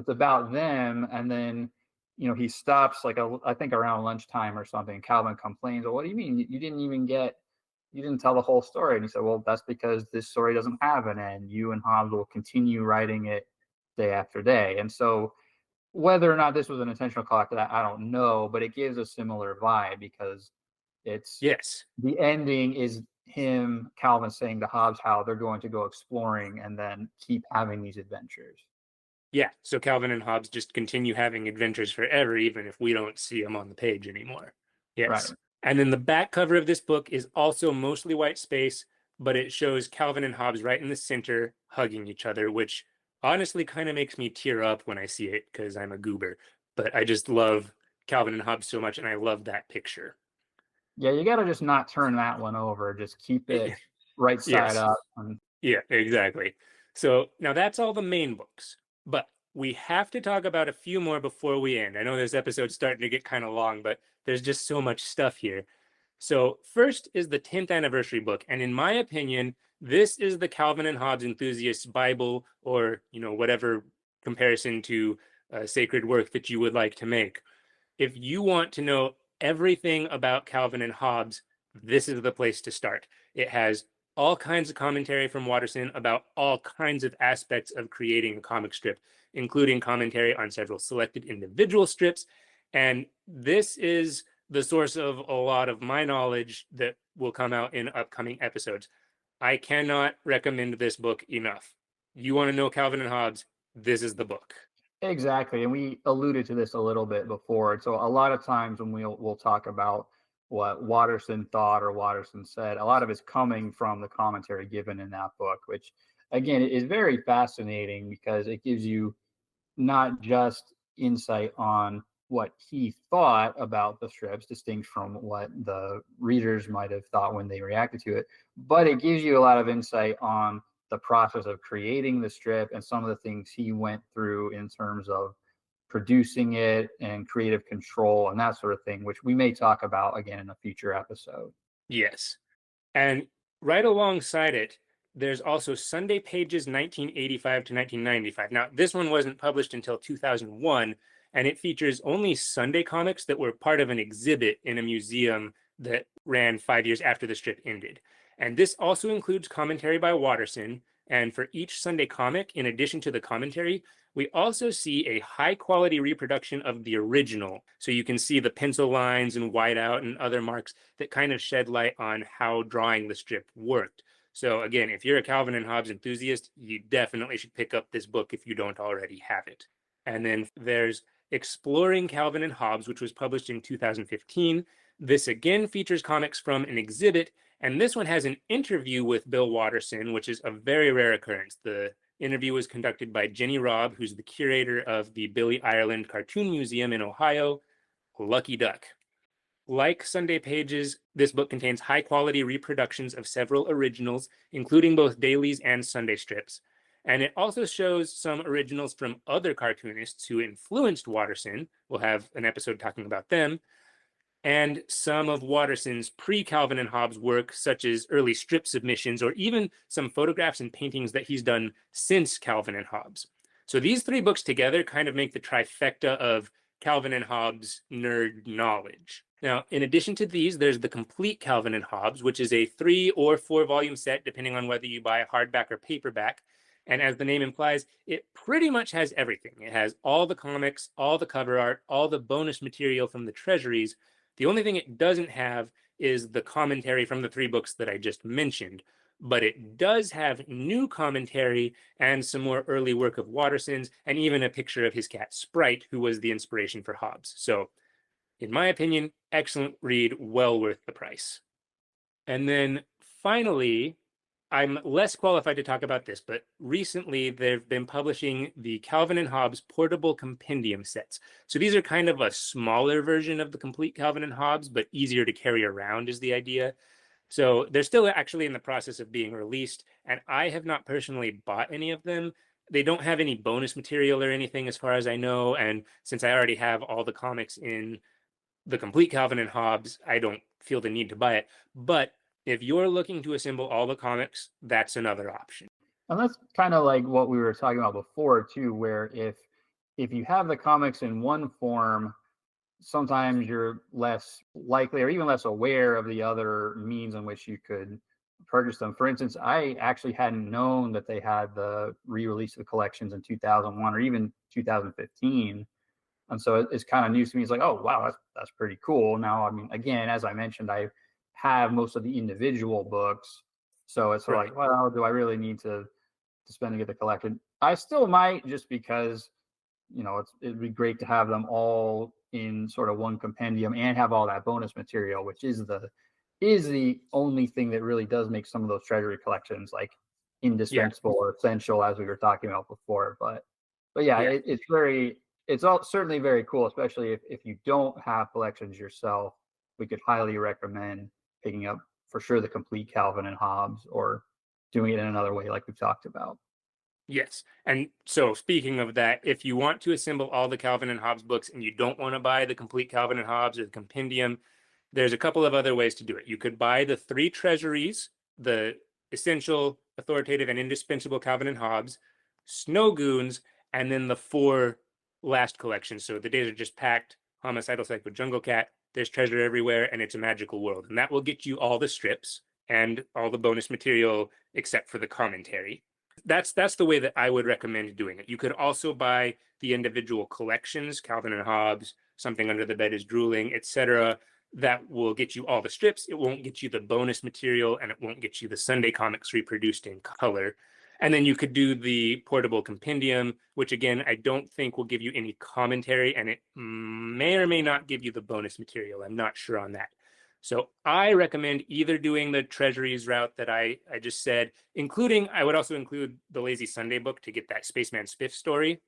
about them, and then he stops like I think around lunchtime or something. Calvin complains, "Well, what do you mean you didn't tell the whole story?" And he said, "Well, that's because this story doesn't have an end. You and Hobbes will continue writing it day after day." And so whether or not this was an intentional call to that, I don't know, but it gives a similar vibe because it's Yes. the ending is him, Calvin, saying to Hobbes how they're going to go exploring and then keep having these adventures. Yeah. So Calvin and Hobbes just continue having adventures forever, even if we don't see them on the page anymore. Right. Yes. And then the back cover of this book is also mostly white space, but it shows Calvin and Hobbes right in the center hugging each other, which honestly kind of makes me tear up when I see it because I'm a goober. But I just love Calvin and Hobbes so much, and I love that picture. Yeah, you got to just not turn that one over. Just keep it right side Yes. up. And Yeah, exactly. So now that's all the main books, but we have to talk about a few more before we end. I know this episode's starting to get kind of long, but there's just so much stuff here. So first is the 10th anniversary book, and in my opinion, this is the Calvin and Hobbes enthusiast's Bible, or whatever comparison to a sacred work that you would like to make. If you want to know everything about Calvin and Hobbes, this is the place to start. It has all kinds of commentary from Watterson about all kinds of aspects of creating a comic strip, including commentary on several selected individual strips. And this is the source of a lot of my knowledge that will come out in upcoming episodes. I cannot recommend this book enough. You want to know Calvin and Hobbes? This is the book. exactly. And we alluded to this a little bit before. So a lot of times when we'll talk about what Watterson thought or Watterson said, a lot of it's coming from the commentary given in that book, which again is very fascinating because it gives you not just insight on what he thought about the strips, distinct from what the readers might have thought when they reacted to it, but it gives you a lot of insight on the process of creating the strip and some of the things he went through in terms of producing it and creative control and that sort of thing, which we may talk about again in a future episode. Yes. And right alongside it, there's also Sunday Pages 1985 to 1995. Now, this one wasn't published until 2001, and it features only Sunday comics that were part of an exhibit in a museum that ran 5 years after the strip ended. And this also includes commentary by Watterson. And for each Sunday comic, in addition to the commentary, we also see a high quality reproduction of the original. So you can see the pencil lines and whiteout and other marks that kind of shed light on how drawing the strip worked. So again, if you're a Calvin and Hobbes enthusiast, you definitely should pick up this book if you don't already have it. And then there's Exploring Calvin and Hobbes, which was published in 2015. This again features comics from an exhibit, and this one has an interview with Bill Watterson, which is a very rare occurrence. The interview was conducted by Jenny Robb, who's the curator of the Billy Ireland Cartoon Museum in Ohio. Lucky duck. Like Sunday Pages, this book contains high quality reproductions of several originals, including both dailies and Sunday strips. And it also shows some originals from other cartoonists who influenced Watterson. We'll have an episode talking about them. And some of Watterson's pre Calvin and Hobbes work, such as early strip submissions or even some photographs and paintings that he's done since Calvin and Hobbes. So these three books together kind of make the trifecta of Calvin and Hobbes nerd knowledge. Now, in addition to these, there's the Complete Calvin and Hobbes, which is a 3 or 4 volume set, depending on whether you buy a hardback or paperback. And as the name implies, it pretty much has everything. It has all the comics, all the cover art, all the bonus material from the treasuries. The only thing it doesn't have is the commentary from the 3 books that I just mentioned. But it does have new commentary and some more early work of Watterson's, and even a picture of his cat Sprite, who was the inspiration for Hobbes. So, in my opinion, excellent read, well worth the price. And then finally, I'm less qualified to talk about this, but recently they've been publishing the Calvin and Hobbes portable compendium sets. So these are kind of a smaller version of the Complete Calvin and Hobbes, but easier to carry around is the idea. So they're still actually in the process of being released, and I have not personally bought any of them. They don't have any bonus material or anything as far as I know, and since I already have all the comics in the Complete Calvin and Hobbes, I don't feel the need to buy it. But if you're looking to assemble all the comics, that's another option. And that's kind of like what we were talking about before too, where if you have the comics in one form, sometimes you're less likely or even less aware of the other means in which you could purchase them. For instance, I actually hadn't known that they had the re-release of the collections in 2001 or even 2015. And so it's kind of news to me. It's like, oh, wow, that's pretty cool. Now, I mean, again, as I mentioned, I have most of the individual books. So it's Right. like, well, do I really need to spend to get the collection? I still might, just because, it'd be great to have them all in sort of one compendium and have all that bonus material, which is the only thing that really does make some of those treasury collections like indispensable or essential, as we were talking about before. But yeah, Yeah. it's all certainly very cool, especially if you don't have collections yourself. We could highly recommend picking up for sure the Complete Calvin and Hobbes, or doing it in another way like we've talked about. Yes. And so speaking of that, if you want to assemble all the Calvin and Hobbes books and you don't want to buy the Complete Calvin and Hobbes or the compendium, there's a couple of other ways to do it. You could buy the 3 treasuries, the essential, authoritative, and indispensable Calvin and Hobbes, Snow Goons, and then the 4 last collections. So the days are just packed, Homicidal Psycho Jungle Cat, There's Treasure Everywhere, and It's a Magical World. And that will get you all the strips and all the bonus material except for the commentary. That's the way that I would recommend doing it. You could also buy the individual collections, Calvin and Hobbes, Something Under the Bed is Drooling, etc. That will get you all the strips. It won't get you the bonus material, and it won't get you the Sunday comics reproduced in color. And then you could do the portable compendium, which again, I don't think will give you any commentary, and it may or may not give you the bonus material. I'm not sure on that. So I recommend either doing the treasuries route that I just said, I would also include the Lazy Sunday book to get that Spaceman Spiff story,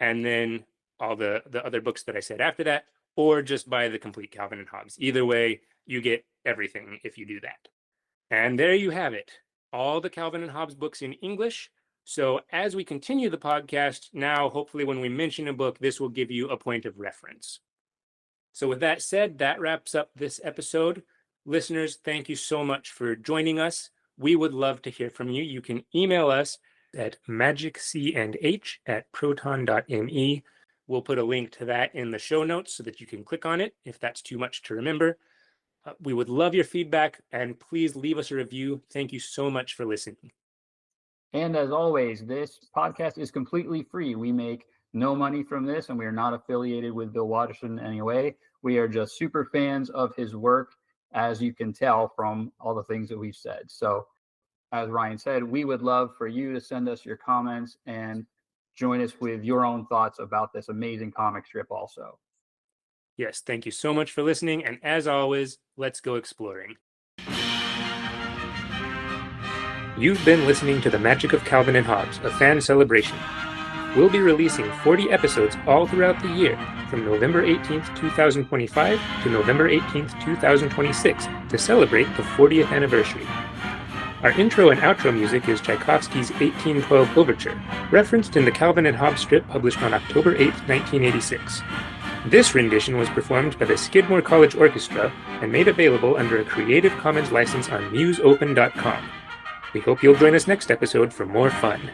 and then all the other books that I said after that, or just buy the Complete Calvin and Hobbes. Either way, you get everything if you do that. And there you have it, all the Calvin and Hobbes books in English. So as we continue the podcast, now hopefully when we mention a book, this will give you a point of reference. So with that said, that wraps up this episode. Listeners, thank you so much for joining us. We would love to hear from you. You can email us at magiccnh@proton.me. We'll put a link to that in the show notes so that you can click on it if that's too much to remember. We would love your feedback, and please leave us a review. Thank you so much for listening. And as always, this podcast is completely free. We make no money from this, and we are not affiliated with Bill Watterson in any way. We are just super fans of his work, as you can tell from all the things that we've said. So, as Ryan said, we would love for you to send us your comments and join us with your own thoughts about this amazing comic strip also. Yes, thank you so much for listening, and as always, let's go exploring. You've been listening to The Magic of Calvin and Hobbes, a fan celebration. We'll be releasing 40 episodes all throughout the year, from November 18th, 2025 to November 18th, 2026, to celebrate the 40th anniversary. Our intro and outro music is Tchaikovsky's 1812 Overture, referenced in the Calvin and Hobbes strip published on October 8, 1986. This rendition was performed by the Skidmore College Orchestra and made available under a Creative Commons license on museopen.com. We hope you'll join us next episode for more fun.